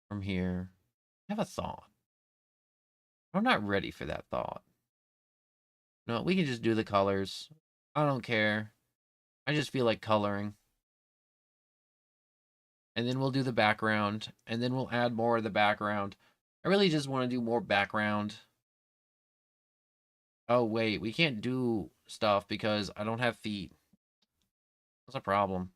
from here? I have a thought. I'm not ready for that thought. No, we can just do the colors. I don't care. I just feel like coloring. And then we'll do the background. And then we'll add more of the background. I really just want to do more background. Oh, wait. We can't do stuff because I don't have feet. That's a problem.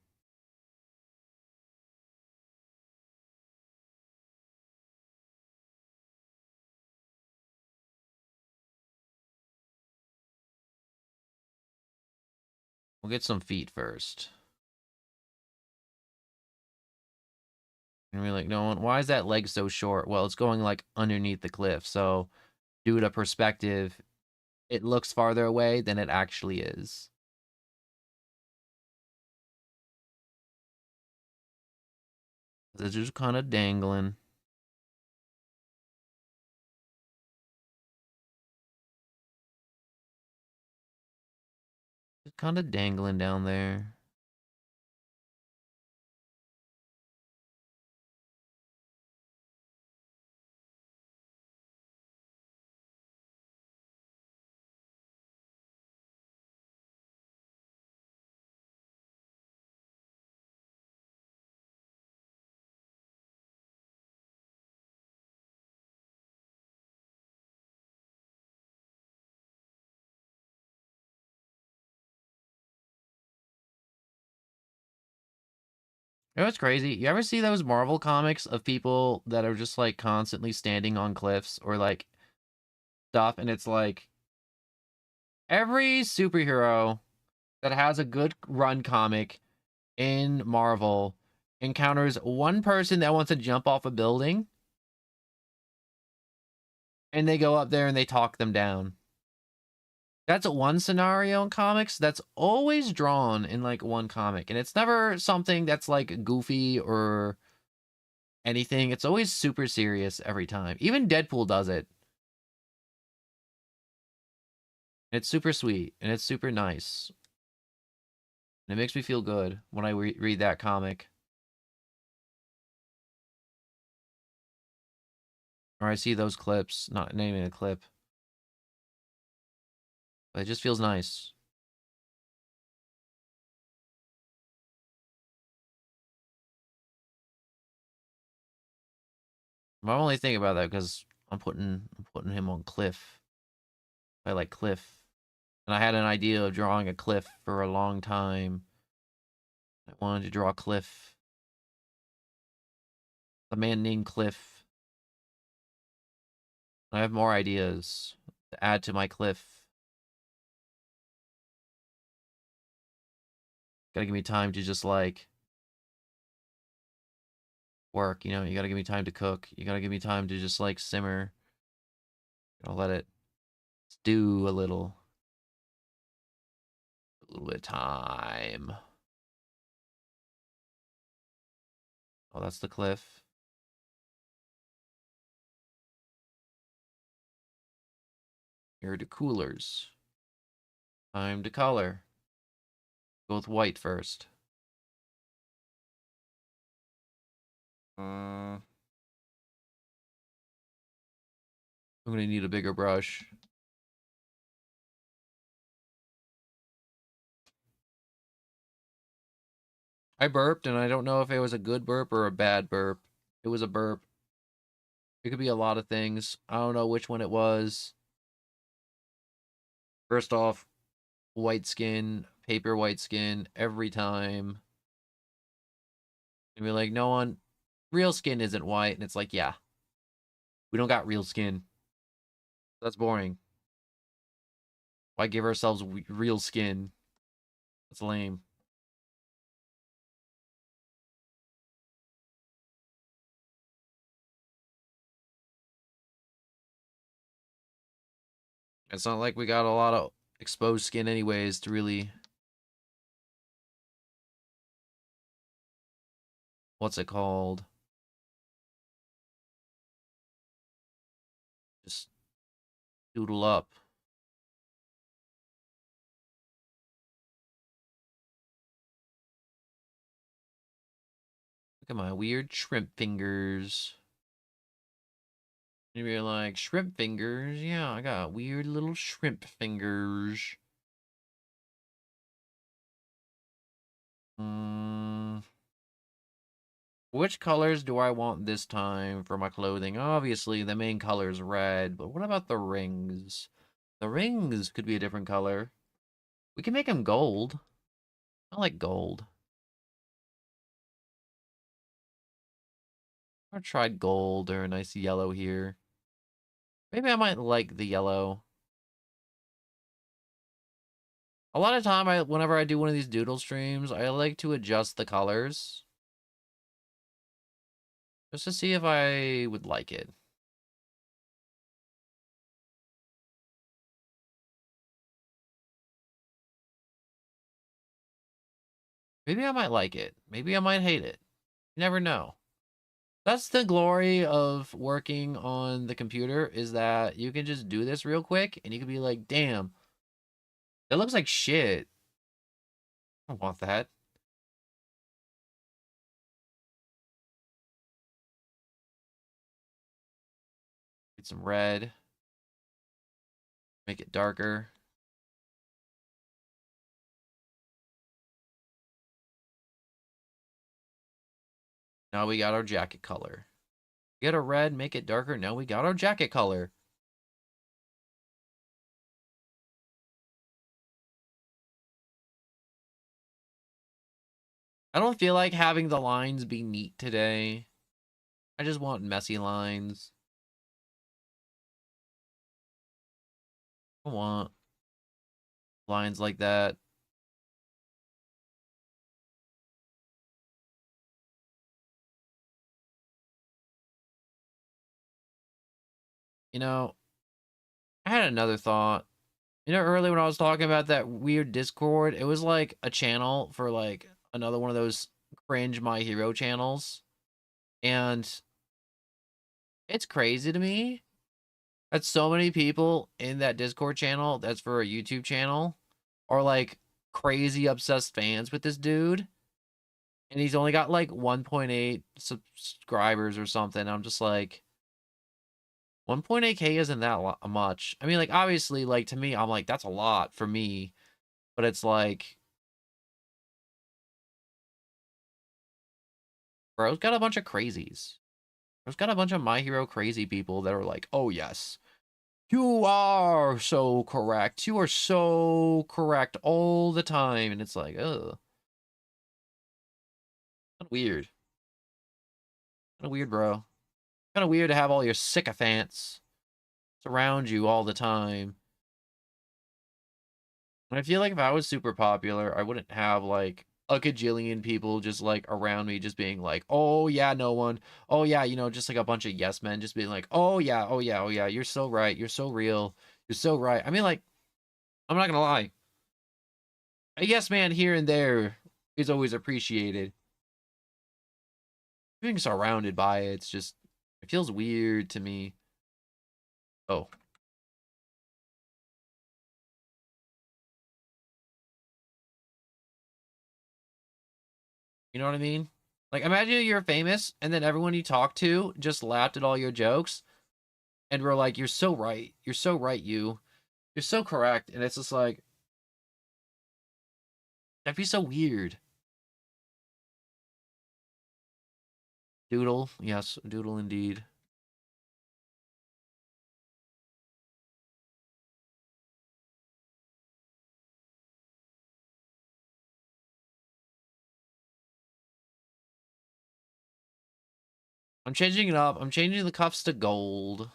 We'll get some feet first. And we're like, no, why is that leg so short? Well, it's going like underneath the cliff. So due to perspective, it looks farther away than it actually is. It's just kind of dangling. Just kind of dangling down there. You know what's crazy? You ever see those Marvel comics of people that are just like constantly standing on cliffs or like stuff? And it's like every superhero that has a good run comic in Marvel encounters one person that wants to jump off a building, and they go up there and they talk them down. That's one scenario in comics that's always drawn in like one comic, and it's never something that's like goofy or anything. It's always super serious every time. Even Deadpool does it. It's super sweet and it's super nice. And it makes me feel good when I read that comic. Or I see those clips, not naming a clip. But it just feels nice. I'm only thinking about that because I'm putting him on Cliff. I like Cliff. And I had an idea of drawing a Cliff for a long time. I wanted to draw Cliff. A man named Cliff. I have more ideas to add to my Cliff. Gotta give me time to just like work, you know? You gotta give me time to cook. You gotta give me time to just like simmer. Gotta let it stew a little. A little bit of time. Oh, that's the Cliff. Here are the coolers. Time to color. Go with white first. I'm gonna need a bigger brush. I burped, and I don't know if it was a good burp or a bad burp. It was a burp. It could be a lot of things. I don't know which one it was. First off, white skin, paper white skin, every time. And be like, no one, real skin isn't white. And it's like, yeah, we don't got real skin. That's boring. Why give ourselves real skin? That's lame. It's not like we got a lot of exposed skin anyways to really... What's it called? Just doodle up. Look at my weird shrimp fingers. And you're like, shrimp fingers? Yeah, I got weird little shrimp fingers. Which colors do I want this time for my clothing? Obviously, the main color is red, but what about the rings? The rings could be a different color. We can make them gold. I like gold. I tried gold or a nice yellow here. Maybe I might like the yellow. A lot of time, whenever I do one of these doodle streams, I like to adjust the colors. Just to see if I would like it. Maybe I might like it. Maybe I might hate it. You never know. That's the glory of working on the computer, is that you can just do this real quick and you can be like, damn, it looks like shit. I don't want that. Get some red. Make it darker. Now we got our jacket color. Get a red, make it darker. Now we got our jacket color. I don't feel like having the lines be neat today. I just want messy lines. I want lines like that. You know, I had another thought. You know, earlier when I was talking about that weird Discord, it was like a channel for like another one of those cringe My Hero channels. And it's crazy to me that so many people in that Discord channel that's for a YouTube channel are like crazy obsessed fans with this dude. And he's only got like 1.8 subscribers or something. I'm just like, 1.8K isn't that much. I mean, like, obviously, like, to me, I'm like, that's a lot for me. But it's like, bro's got a bunch of crazies. Bro's got a bunch of My Hero crazy people that are like, oh, yes. You are so correct. You are so correct all the time. And it's like, ugh. Kind of weird. Kind of weird, bro. Kind of weird to have all your sycophants surround you all the time. And I feel like if I was super popular, I wouldn't have like a gajillion people just like around me just being like, oh yeah, no one. Oh yeah, you know, just like a bunch of yes men just being like, oh yeah, oh yeah, oh yeah, you're so right. You're so real. You're so right. I mean, like, I'm not gonna lie. A yes man here and there is always appreciated. Being surrounded by it, it's just, it feels weird to me. Oh, you know what I mean? Like, imagine you're famous and then everyone you talk to just laughed at all your jokes and we're like, you're so right. You're so right, you. You're so correct. And it's just like, that'd be so weird. Doodle. Yes, doodle indeed. I'm changing it up. I'm changing the cuffs to gold.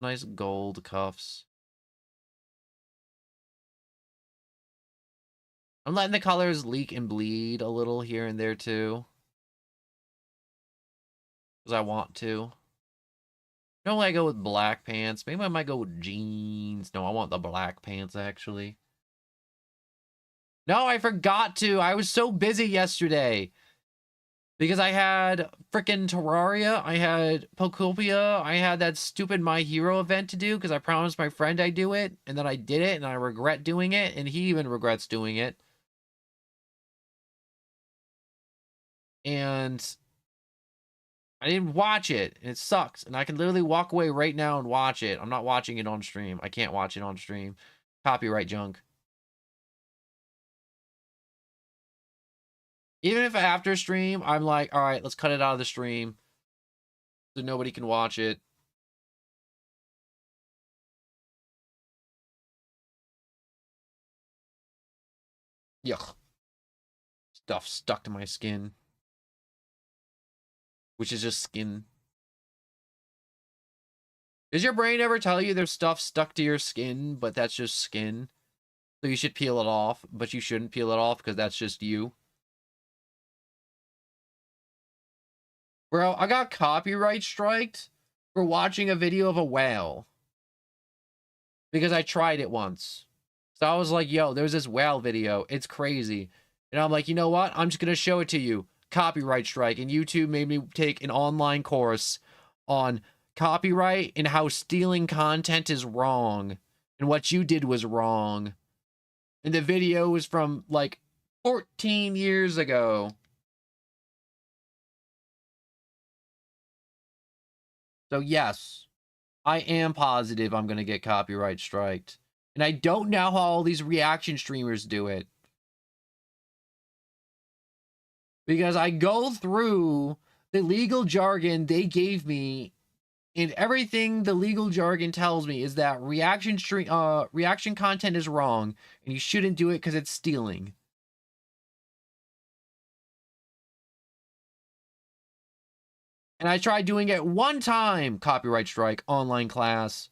Nice gold cuffs. I'm letting the colors leak and bleed a little here and there too. Because I want to. Normally I go with black pants. Maybe I might go with jeans. No, I want the black pants actually. No, I forgot to. I was so busy yesterday. Because I had freaking Terraria, I had Pokopia, I had that stupid My Hero event to do because I promised my friend I'd do it, and then I did it, and I regret doing it, and he even regrets doing it. And I didn't watch it, and it sucks. And I can literally walk away right now and watch it. I'm not watching it on stream. I can't watch it on stream. Copyright junk. Even if after stream, I'm like, all right, let's cut it out of the stream so nobody can watch it. Yuck. Stuff stuck to my skin, which is just skin. Does your brain ever tell you there's stuff stuck to your skin, but that's just skin? So you should peel it off, but you shouldn't peel it off because that's just you? Bro, I got copyright striked for watching a video of a whale. Because I tried it once. So I was like, yo, there's this whale video. It's crazy. And I'm like, you know what? I'm just going to show it to you. Copyright strike. And YouTube made me take an online course on copyright and how stealing content is wrong. And what you did was wrong. And the video was from like 14 years ago. So yes, I am positive I'm going to get copyright striked. And I don't know how all these reaction streamers do it. Because I go through the legal jargon they gave me, and everything the legal jargon tells me is that reaction content is wrong, and you shouldn't do it because it's stealing. And I tried doing it one time, copyright strike, online class.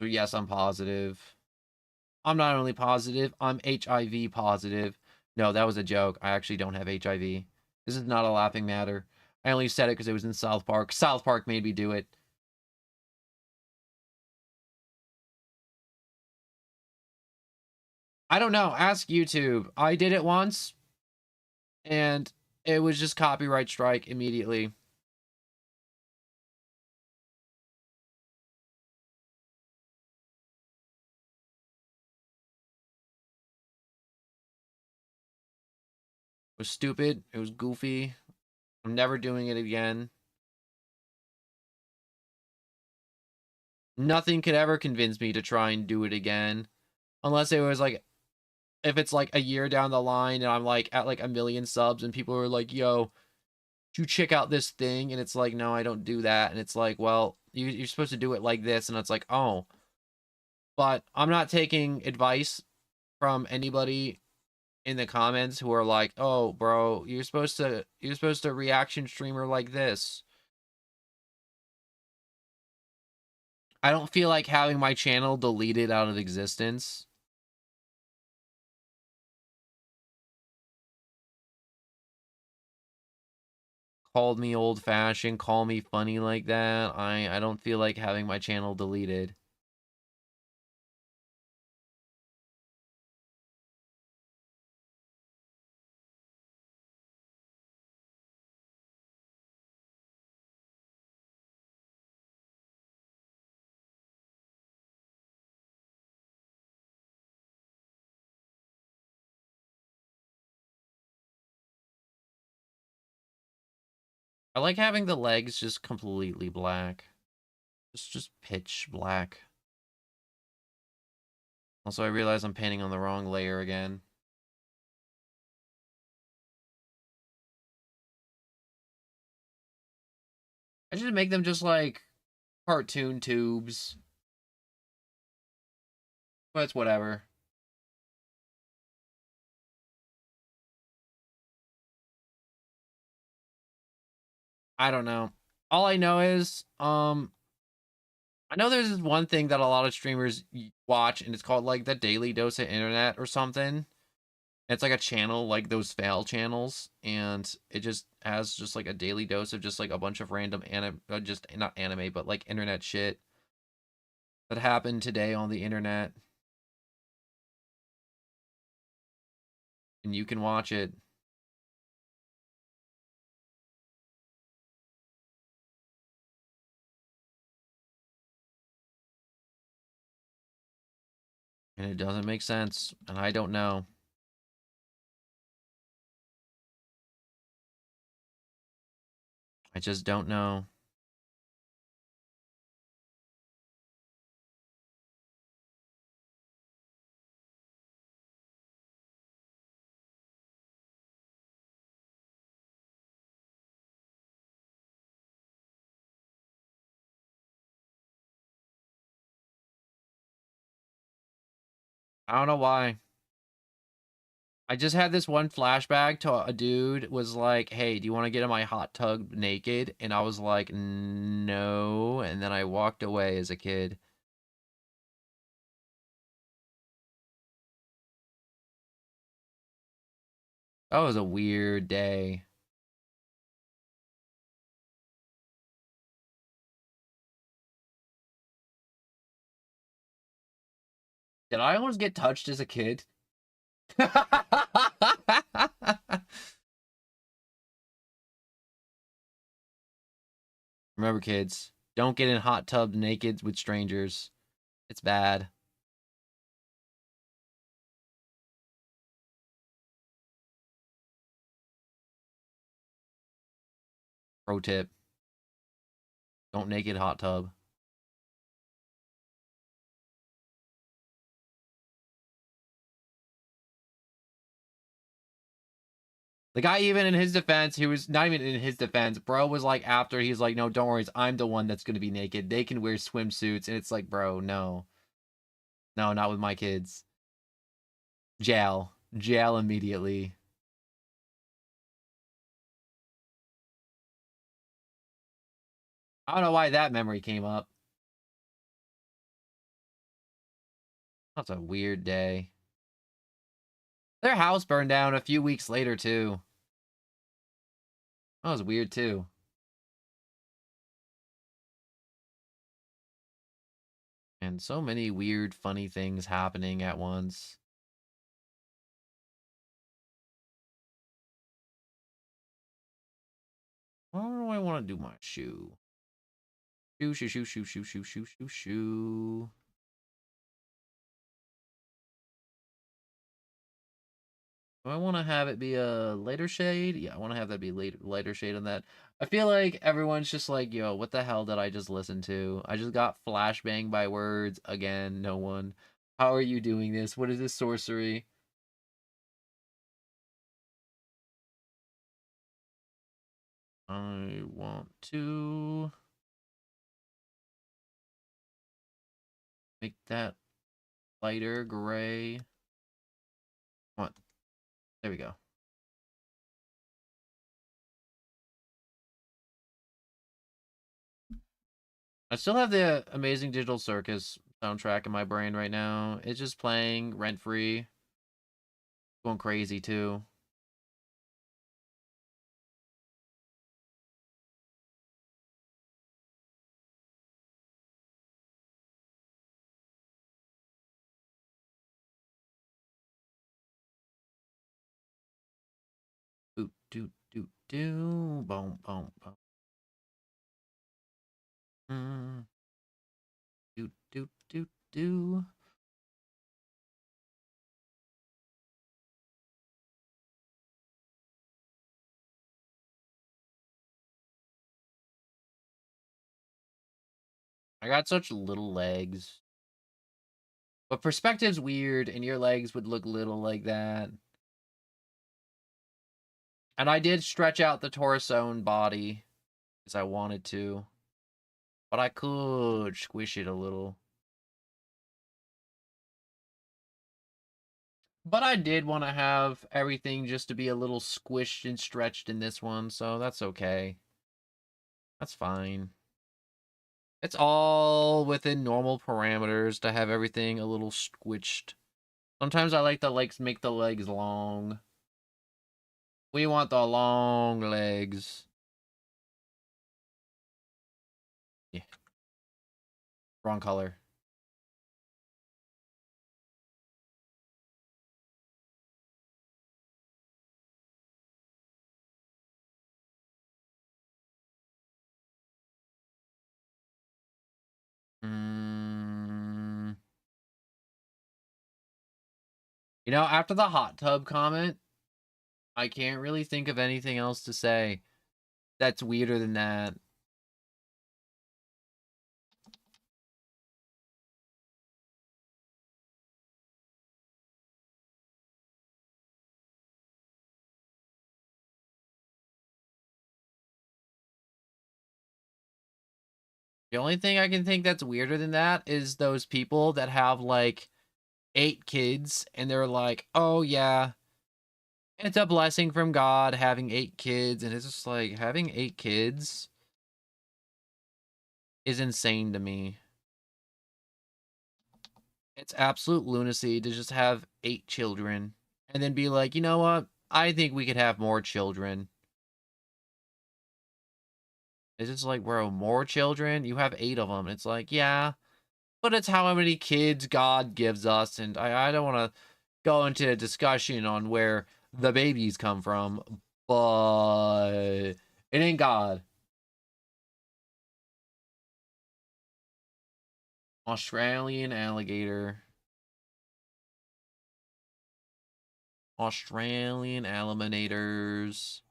So yes, I'm positive. I'm not only positive, I'm HIV positive. No, that was a joke. I actually don't have HIV. This is not a laughing matter. I only said it because it was in South Park. South Park made me do it. I don't know. Ask YouTube. I did it once. and it was just copyright strike immediately. It was stupid. It was goofy. I'm never doing it again. Nothing could ever convince me to try and do it again. Unless it was like, if it's like a year down the line and I'm like at like 1 million subs and people are like, yo, you check out this thing. And it's like, no, I don't do that. And it's like, well, you're supposed to do it like this. And it's like, oh, but I'm not taking advice from anybody in the comments who are like, oh, bro, you're supposed to reaction streamer like this. I don't feel like having my channel deleted out of existence. Called me old fashioned, call me funny like that. I don't feel like having my channel deleted. I like having the legs just completely black. Just pitch black. Also, I realize I'm painting on the wrong layer again. I should make them just like cartoon tubes. But it's whatever. I don't know. All I know is, I know there's this one thing that a lot of streamers watch, and it's called like the Daily Dose of Internet or something. It's like a channel, like those fail channels, and it just has just like a daily dose of just like a bunch of random anime, just not anime, but like internet shit that happened today on the internet, and you can watch it. And it doesn't make sense, and I don't know. I just don't know. I don't know why. I just had this one flashback to a dude was like, "Hey, do you want to get in my hot tub naked?" And I was like, "No," and then I walked away as a kid. That was a weird day. Did I almost get touched as a kid? Remember, kids, don't get in hot tubs naked with strangers. It's bad. Pro tip. Don't naked hot tub. The guy, even in his defense, he was not even in his defense. Bro was like, after he's like, no, don't worry, I'm the one that's gonna be naked. They can wear swimsuits, and it's like, bro, no, no, not with my kids. Jail, jail immediately. I don't know why that memory came up. That's a weird day. Their house burned down a few weeks later too. That was weird too. And so many weird, funny things happening at once. How do I want to do my shoe? Shoe, shoe, shoe, shoe, shoe, shoe, shoe, shoe, shoe. Do I want to have it be a lighter shade? Yeah, I want to have that be lighter shade on that. I feel like everyone's just like, yo, what the hell did I just listen to? I just got flashbanged by words again. No one. How are you doing this? What is this sorcery? I want to make that lighter gray. Come on. There we go. I still have the Amazing Digital Circus soundtrack in my brain right now. It's just playing rent free. Going crazy too. Boot, doot, doot, doo. Boom, boom, boom. Doot, doot, doot, doo. I got such little legs. But perspective's weird, and your legs would look little like that. And I did stretch out the torso and body, because I wanted to. But I could squish it a little. But I did want to have everything just to be a little squished and stretched in this one, so that's okay. That's fine. It's all within normal parameters to have everything a little squished. Sometimes I like to make the legs long. We want the long legs. Yeah. Wrong color. Mm. You know, after the hot tub comment, I can't really think of anything else to say that's weirder than that. The only thing I can think that's weirder than that is those people that have like 8 kids and they're like, oh yeah, it's a blessing from God having 8 kids. And it's just like, having 8 kids is insane to me. It's absolute lunacy to just have 8 children and then be like, you know what? I think we could have more children. It's just like, bro, more children? You have 8 of them. It's like, yeah, but it's how many kids God gives us. And I don't want to go into a discussion on where the babies come from, but it ain't God. Australian alligator. Australian alligators.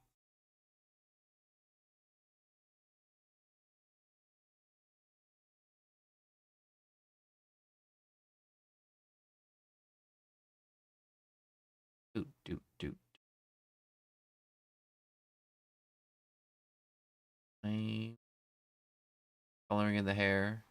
Doot, doot, doot. Coloring in the hair.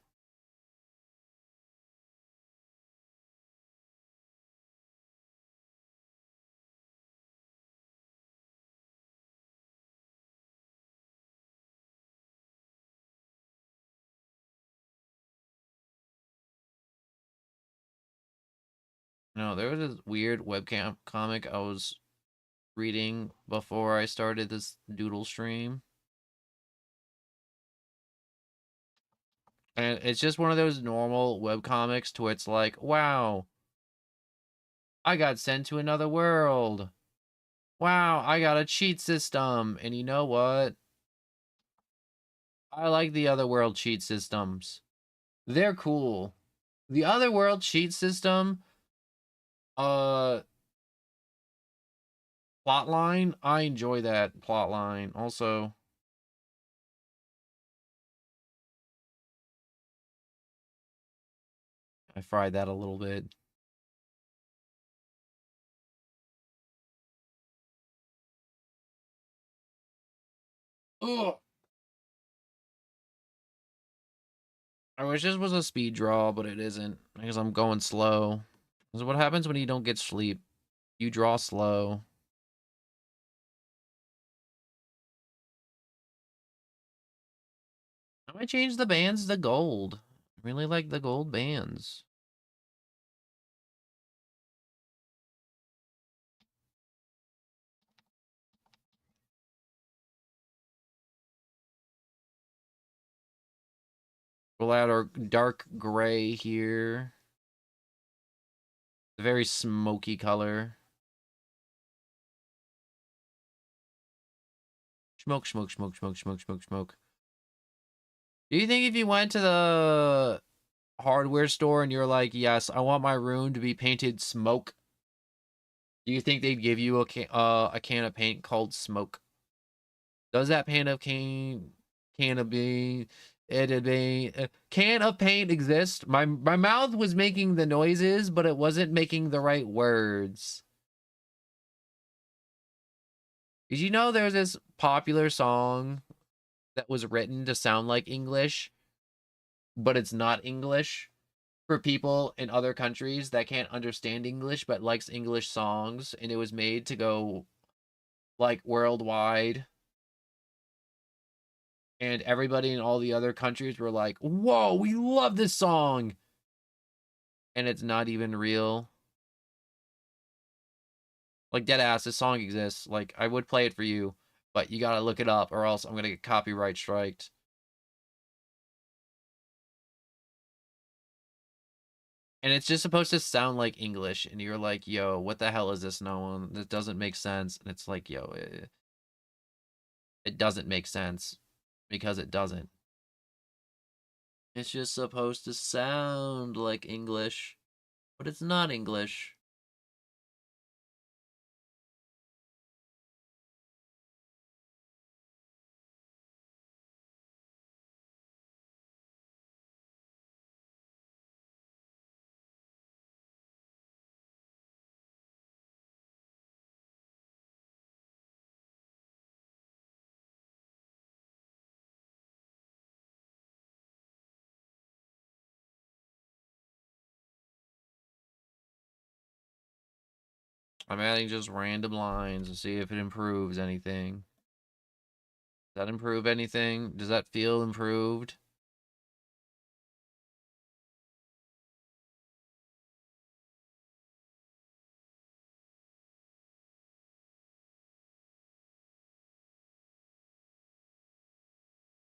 No, there was this weird webcam comic I was reading before I started this doodle stream. And it's just one of those normal webcomics to where it's like, wow, I got sent to another world. Wow, I got a cheat system. And you know what? I like the other world cheat systems. They're cool. The other world cheat system, uh, plotline, I enjoy that plotline. Also, I fried that a little bit. Ugh. I wish this was a speed draw, but it isn't because I'm going slow. This is what happens when you don't get sleep. You draw slow. I might change the bands to gold. I really like the gold bands. We'll add our dark gray here. A very smoky color. Smoke, smoke, smoke, smoke, smoke, smoke, smoke. Do you think if you went to the hardware store and you're like, yes, I want my room to be painted smoke, do you think they'd give you a can of paint called smoke? Does that can of bean it'd be can of paint exist? My mouth was making the noises, but it wasn't making the right words. Did you know there's this popular song that was written to sound like English, but it's not English for people in other countries that can't understand English but likes English songs, and it was made to go like worldwide, and everybody in all the other countries were like, "Whoa, we love this song." And it's not even real. Like dead ass, this song exists. Like I would play it for you, but you gotta look it up or else I'm gonna get copyright striked. And it's just supposed to sound like English, and you're like, yo, what the hell is this? No one, this doesn't make sense. And it's like, yo, it doesn't make sense because it doesn't. It's just supposed to sound like English, but it's not English. I'm adding just random lines to see if it improves anything. Does that improve anything? Does that feel improved?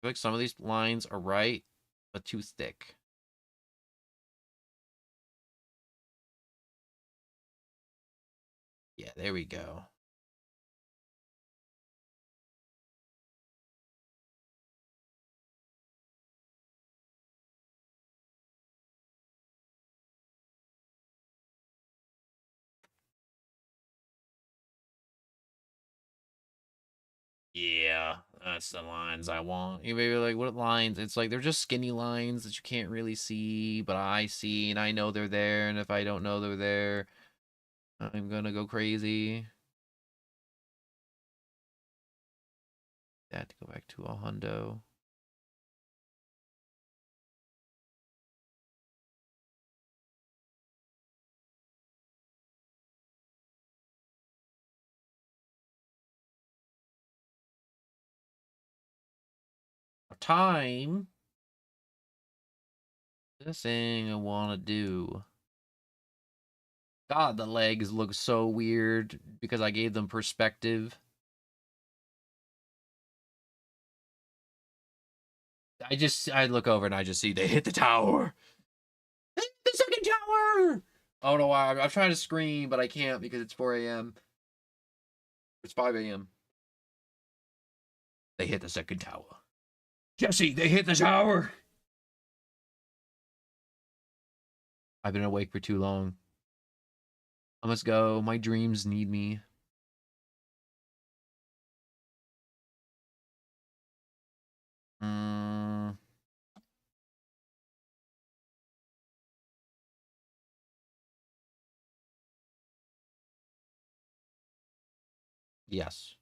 I feel like some of these lines are right, but too thick. Yeah, there we go. Yeah, that's the lines I want. You may be like, what lines? It's like they're just skinny lines that you can't really see, but I see and I know they're there. And if I don't know they're there, I'm gonna go crazy. I had to go back to a hundo. Time. This thing I want to do. God, the legs look so weird because I gave them perspective. I look over and I just see they hit the tower. They hit the second tower. I don't know why. I'm trying to scream, but I can't because it's 4 a.m. It's 5 a.m. They hit the second tower. Jesse, they hit the tower. I've been awake for too long. I must go. My dreams need me. Mm, yes.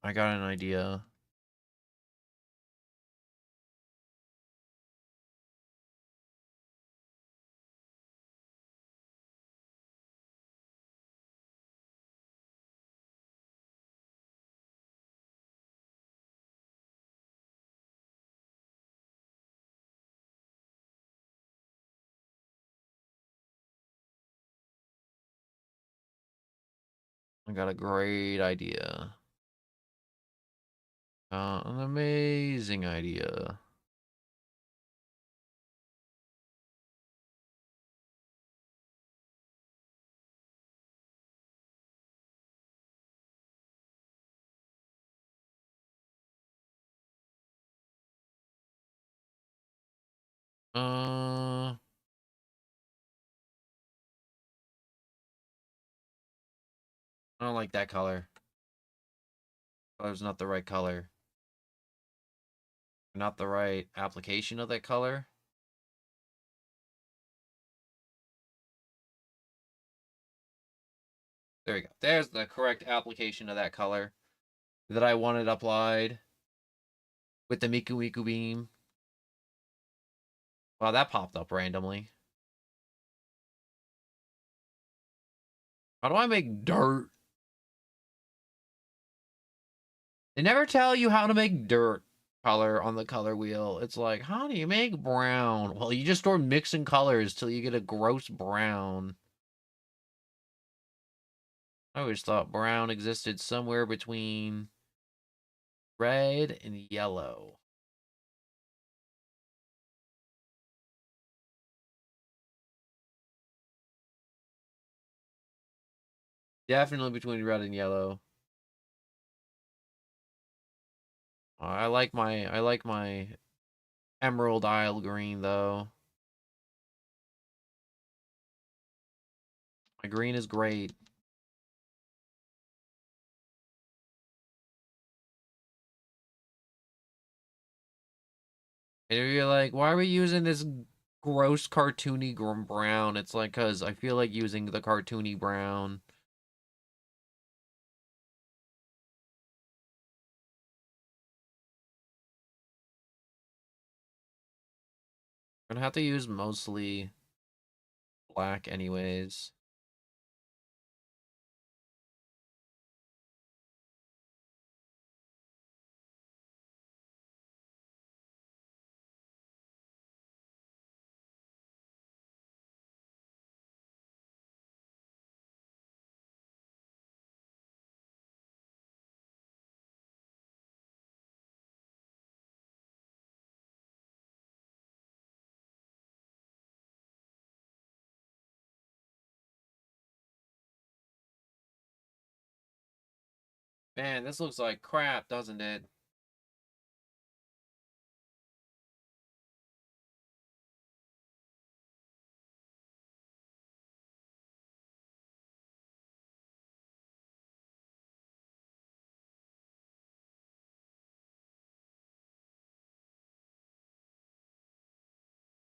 I got an idea. I got a great idea. An amazing idea. I don't like that color. Color's not the right color. Not the right application of that color. There we go. There's the correct application of that color that I wanted applied with the Miku Miku beam. Wow, that popped up randomly. How do I make dirt? They never tell you how to make dirt color on the color wheel. It's like, how do you make brown? Well, you just start mixing colors till you get a gross brown. I always thought brown existed somewhere between red and yellow. Definitely between red and yellow. I like my emerald isle green though. My green is great. And if you're like, why are we using this gross cartoony brown? It's like, cause I feel like using the cartoony brown. I'm gonna have to use mostly black anyways. Man, this looks like crap, doesn't it?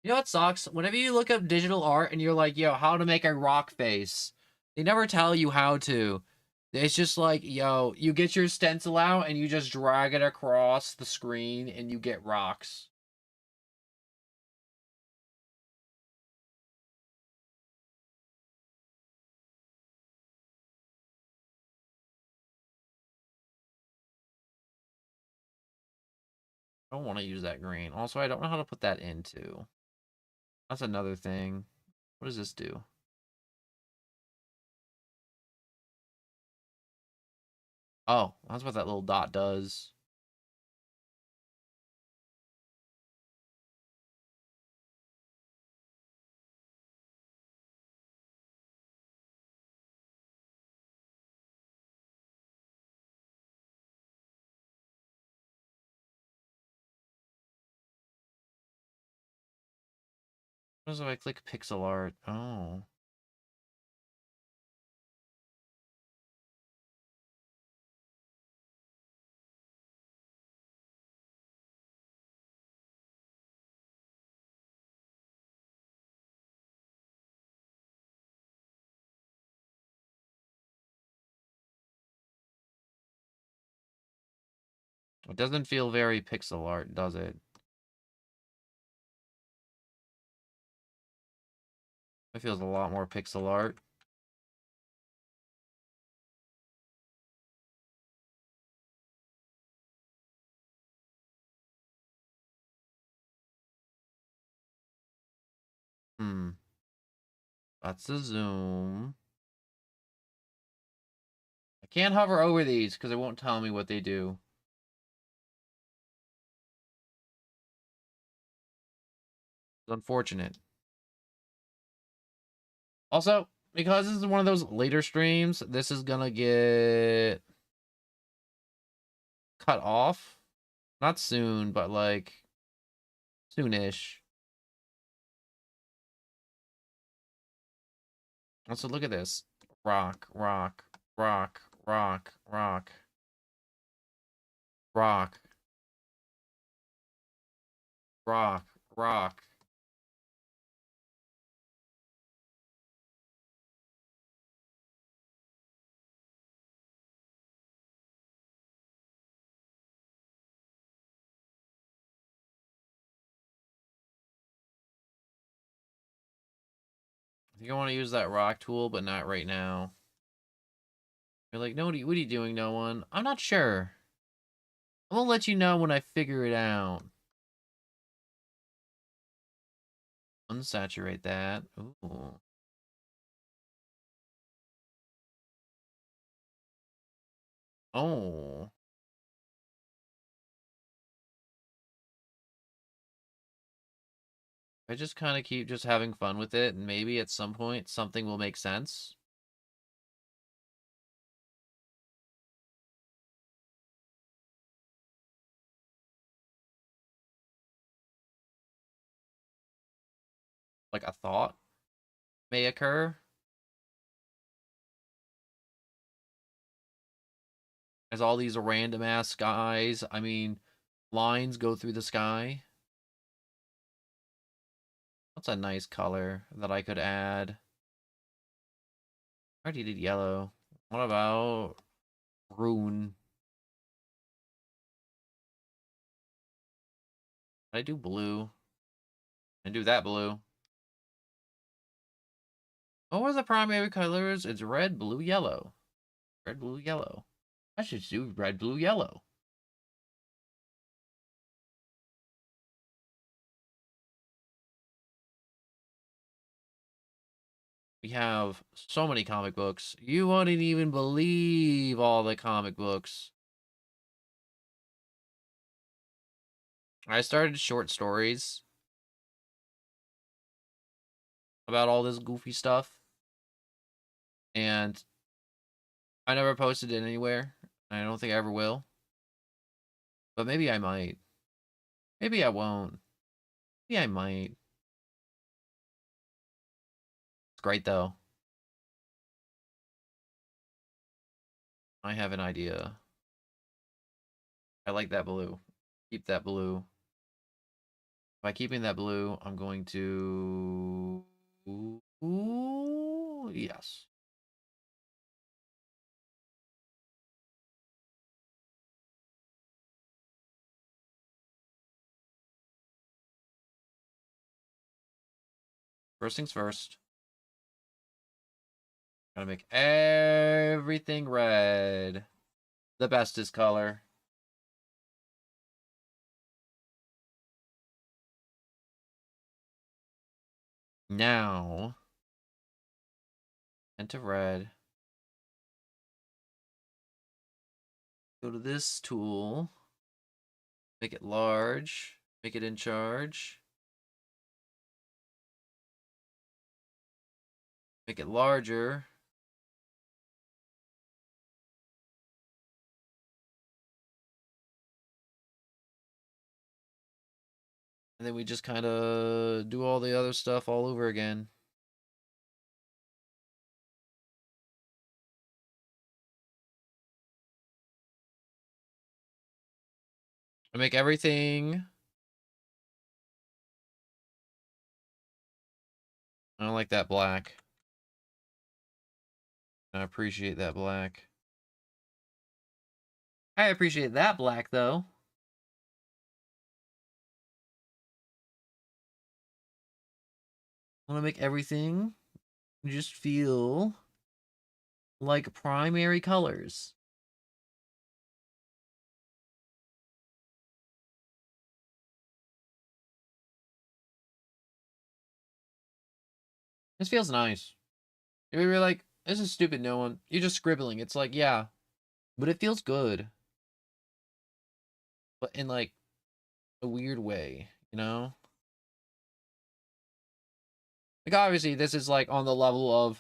You know what sucks? Whenever you look up digital art and you're like, yo, how to make a rock face, they never tell you how to. It's just like, yo, you get your stencil out and you just drag it across the screen and you get rocks. I don't want to use that green. Also, I don't know how to put that into. That's another thing. What does this do? Oh, that's what that little dot does. What if I click pixel art? Oh. It doesn't feel very pixel art, does it? It feels a lot more pixel art. Hmm. That's a zoom. I can't hover over these because it won't tell me what they do. It's unfortunate. Also, because this is one of those later streams, this is gonna get cut off. Not soon, but like soonish. Also, look at this. Rock, rock, rock, rock, rock, rock, rock, rock. I think I want to use that rock tool, but not right now. You're like, no, what are you doing, no one? I'm not sure. I'm gonna let you know when I figure it out. Unsaturate that. Ooh. Oh. I just kind of keep just having fun with it, and maybe at some point something will make sense. Like a thought may occur as all these random ass skies. I mean, lines go through the sky. What's a nice color that I could add? I already did yellow. What about rune? Did I do blue? I do that blue. What were the primary colors? It's red, blue, yellow. Red, blue, yellow. I should do red, blue, yellow. We have so many comic books. You wouldn't even believe all the comic books. I started short stories about all this goofy stuff, and I never posted it anywhere. I don't think I ever will. But maybe I might. Maybe I won't. Maybe I might. It's great though. I have an idea. I like that blue. Keep that blue. By keeping that blue, I'm going to... Ooh, yes. First things first. Gotta make everything red. The bestest color. Now, into red. Go to this tool. Make it large. Make it in charge. Make it larger. And then we just kind of do all the other stuff all over again. I make everything. I don't like that black. I appreciate that black. I appreciate that black, though. I want to make everything just feel like primary colors. This feels nice. If you're like, this is stupid, no one. You're just scribbling. It's like, yeah, but it feels good. But in like a weird way, you know? Like obviously this is like on the level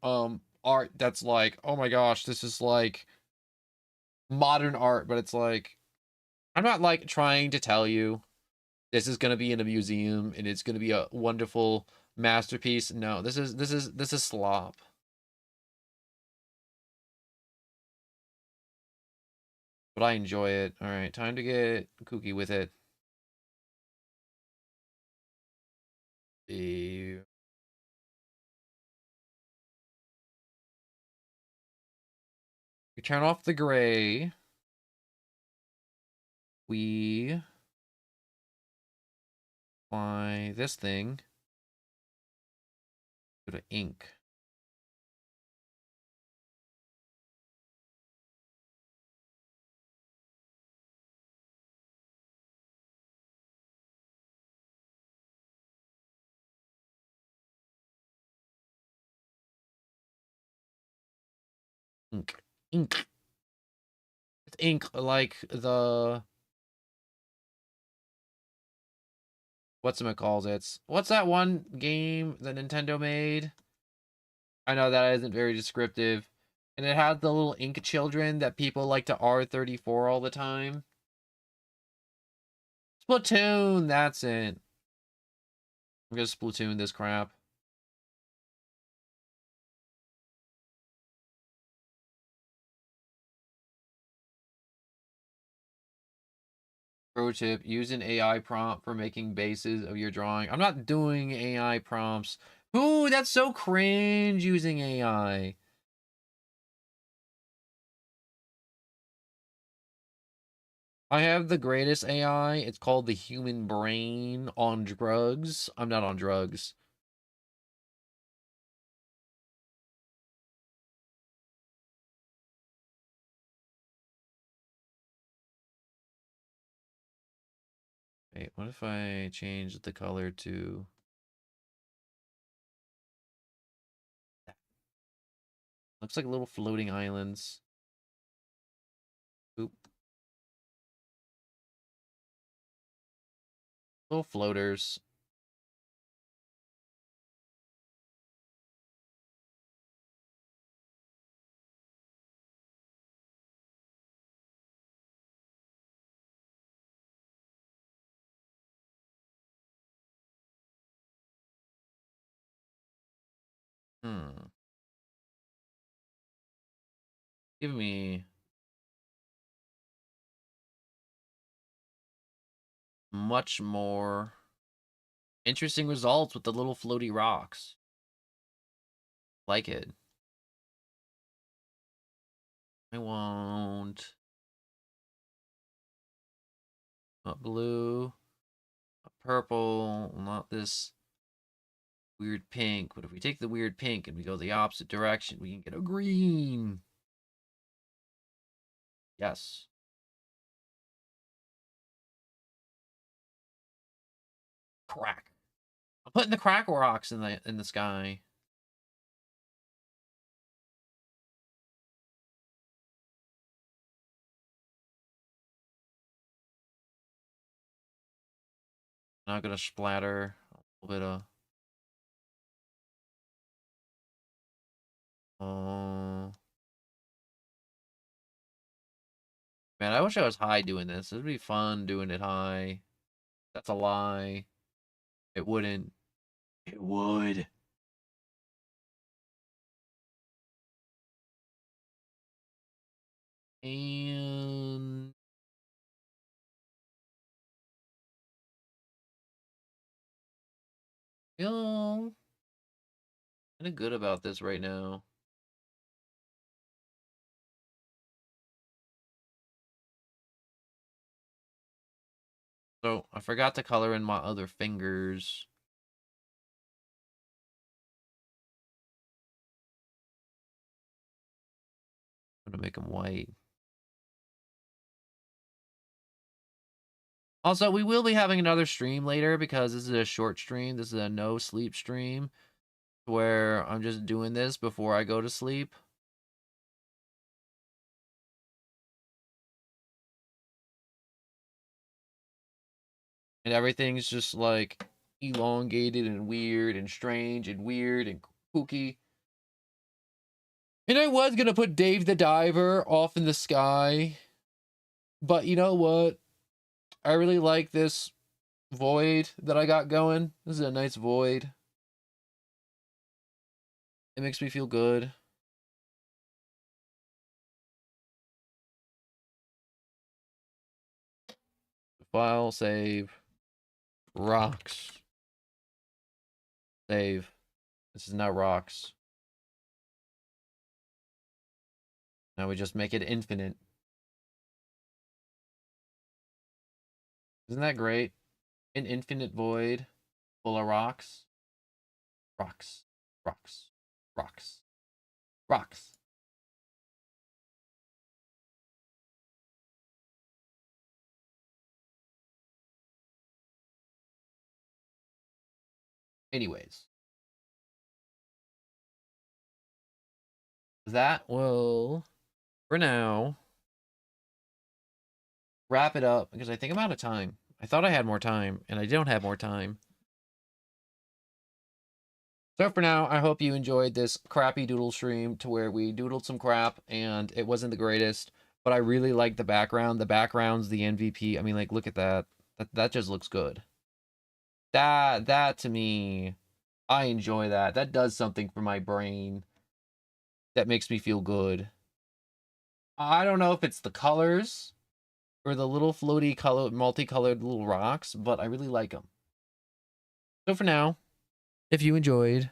of art that's like, oh my gosh, this is like modern art, but it's like I'm not like trying to tell you this is gonna be in a museum and it's gonna be a wonderful masterpiece. No, this is slop. But I enjoy it. Alright, time to get kooky with it. You turn off the gray. We apply this thing. Go to ink. Ink. Ink. It's ink like the what's it? What's that one game that Nintendo made? I know that isn't very descriptive. And it had the little ink children that people like to R34 all the time. Splatoon, that's it. I'm gonna Splatoon this crap. Pro tip, use an AI prompt for making bases of your drawing. I'm not doing AI prompts. Ooh, that's so cringe using AI. I have the greatest AI. It's called the human brain on drugs. I'm not on drugs. Wait, what if I change the color to... Looks like little floating islands. Oop. Little floaters. Hmm. Give me much more interesting results with the little floaty rocks. Like it. I won't. Not blue. Not purple. Not this weird pink. But if we take the weird pink and we go the opposite direction, we can get a green. Yes. Crack. I'm putting the crack rocks in the sky. Not gonna splatter a little bit of. Man, I wish I was high doing this. It'd be fun doing it high. That's a lie. It wouldn't. It would. And feel kind of good about this right now. So I forgot to color in my other fingers. I'm gonna make them white. Also, we will be having another stream later because this is a short stream. This is a no sleep stream where I'm just doing this before I go to sleep. And everything's just like elongated and weird and strange and weird and kooky. And I was gonna put Dave the Diver off in the sky, but you know what? I really like this void that I got going. This is a nice void. It makes me feel good. File, save, rocks. Save. This is now rocks. Now we just make it infinite. Isn't that great? An infinite void full of rocks. Rocks. Rocks. Rocks. Rocks. Anyways. That will, for now, wrap it up because I think I'm out of time. I thought I had more time, and I don't have more time. So for now, I hope you enjoyed this crappy doodle stream to where we doodled some crap, and it wasn't the greatest, but I really like the background. The background's the MVP. I mean, like, look at that. That just looks good. That to me, I enjoy that. That does something for my brain. That makes me feel good. I don't know if it's the colors or the little floaty color, multicolored little rocks, but I really like them. So for now, if you enjoyed,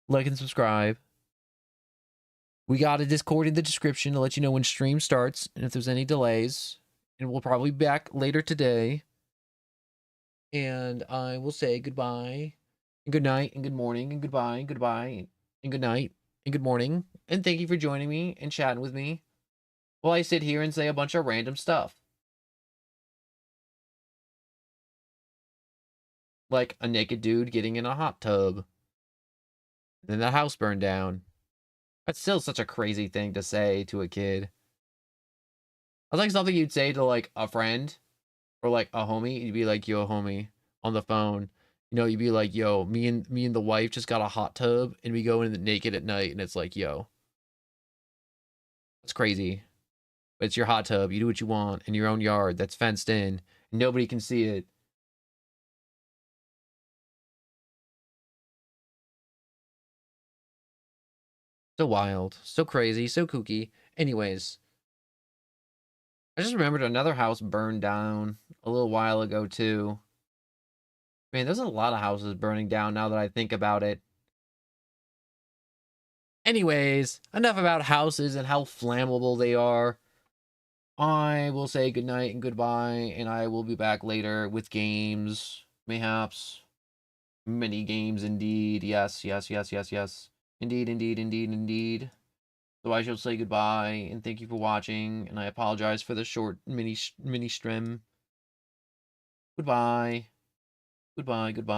like and subscribe. We got a Discord in the description to let you know when stream starts and if there's any delays. And we'll probably be back later today. And I will say goodbye, and good night, and good morning, and goodbye, and goodbye, and good night, and good morning. And thank you for joining me and chatting with me while I sit here and say a bunch of random stuff. Like a naked dude getting in a hot tub. Then the house burned down. That's still such a crazy thing to say to a kid. That's like something you'd say to like a friend or like a homie. You'd be like, "Yo, homie," on the phone. You know, you'd be like, "Yo, me and the wife just got a hot tub and we go in the naked at night," and it's like, "Yo, that's crazy." But it's your hot tub. You do what you want in your own yard. That's fenced in. Nobody can see it. So wild, so crazy, so kooky. Anyways, I just remembered another house burned down a little while ago too. Man, there's a lot of houses burning down now that I think about it. Anyways, enough about houses and how flammable they are. I will say goodnight and goodbye, and I will be back later with games, mayhaps. Many games indeed. Yes, yes, yes, yes, yes. Indeed, indeed, indeed, indeed. So I shall say goodbye, and thank you for watching, and I apologize for the short mini stream. Goodbye. Goodbye, goodbye.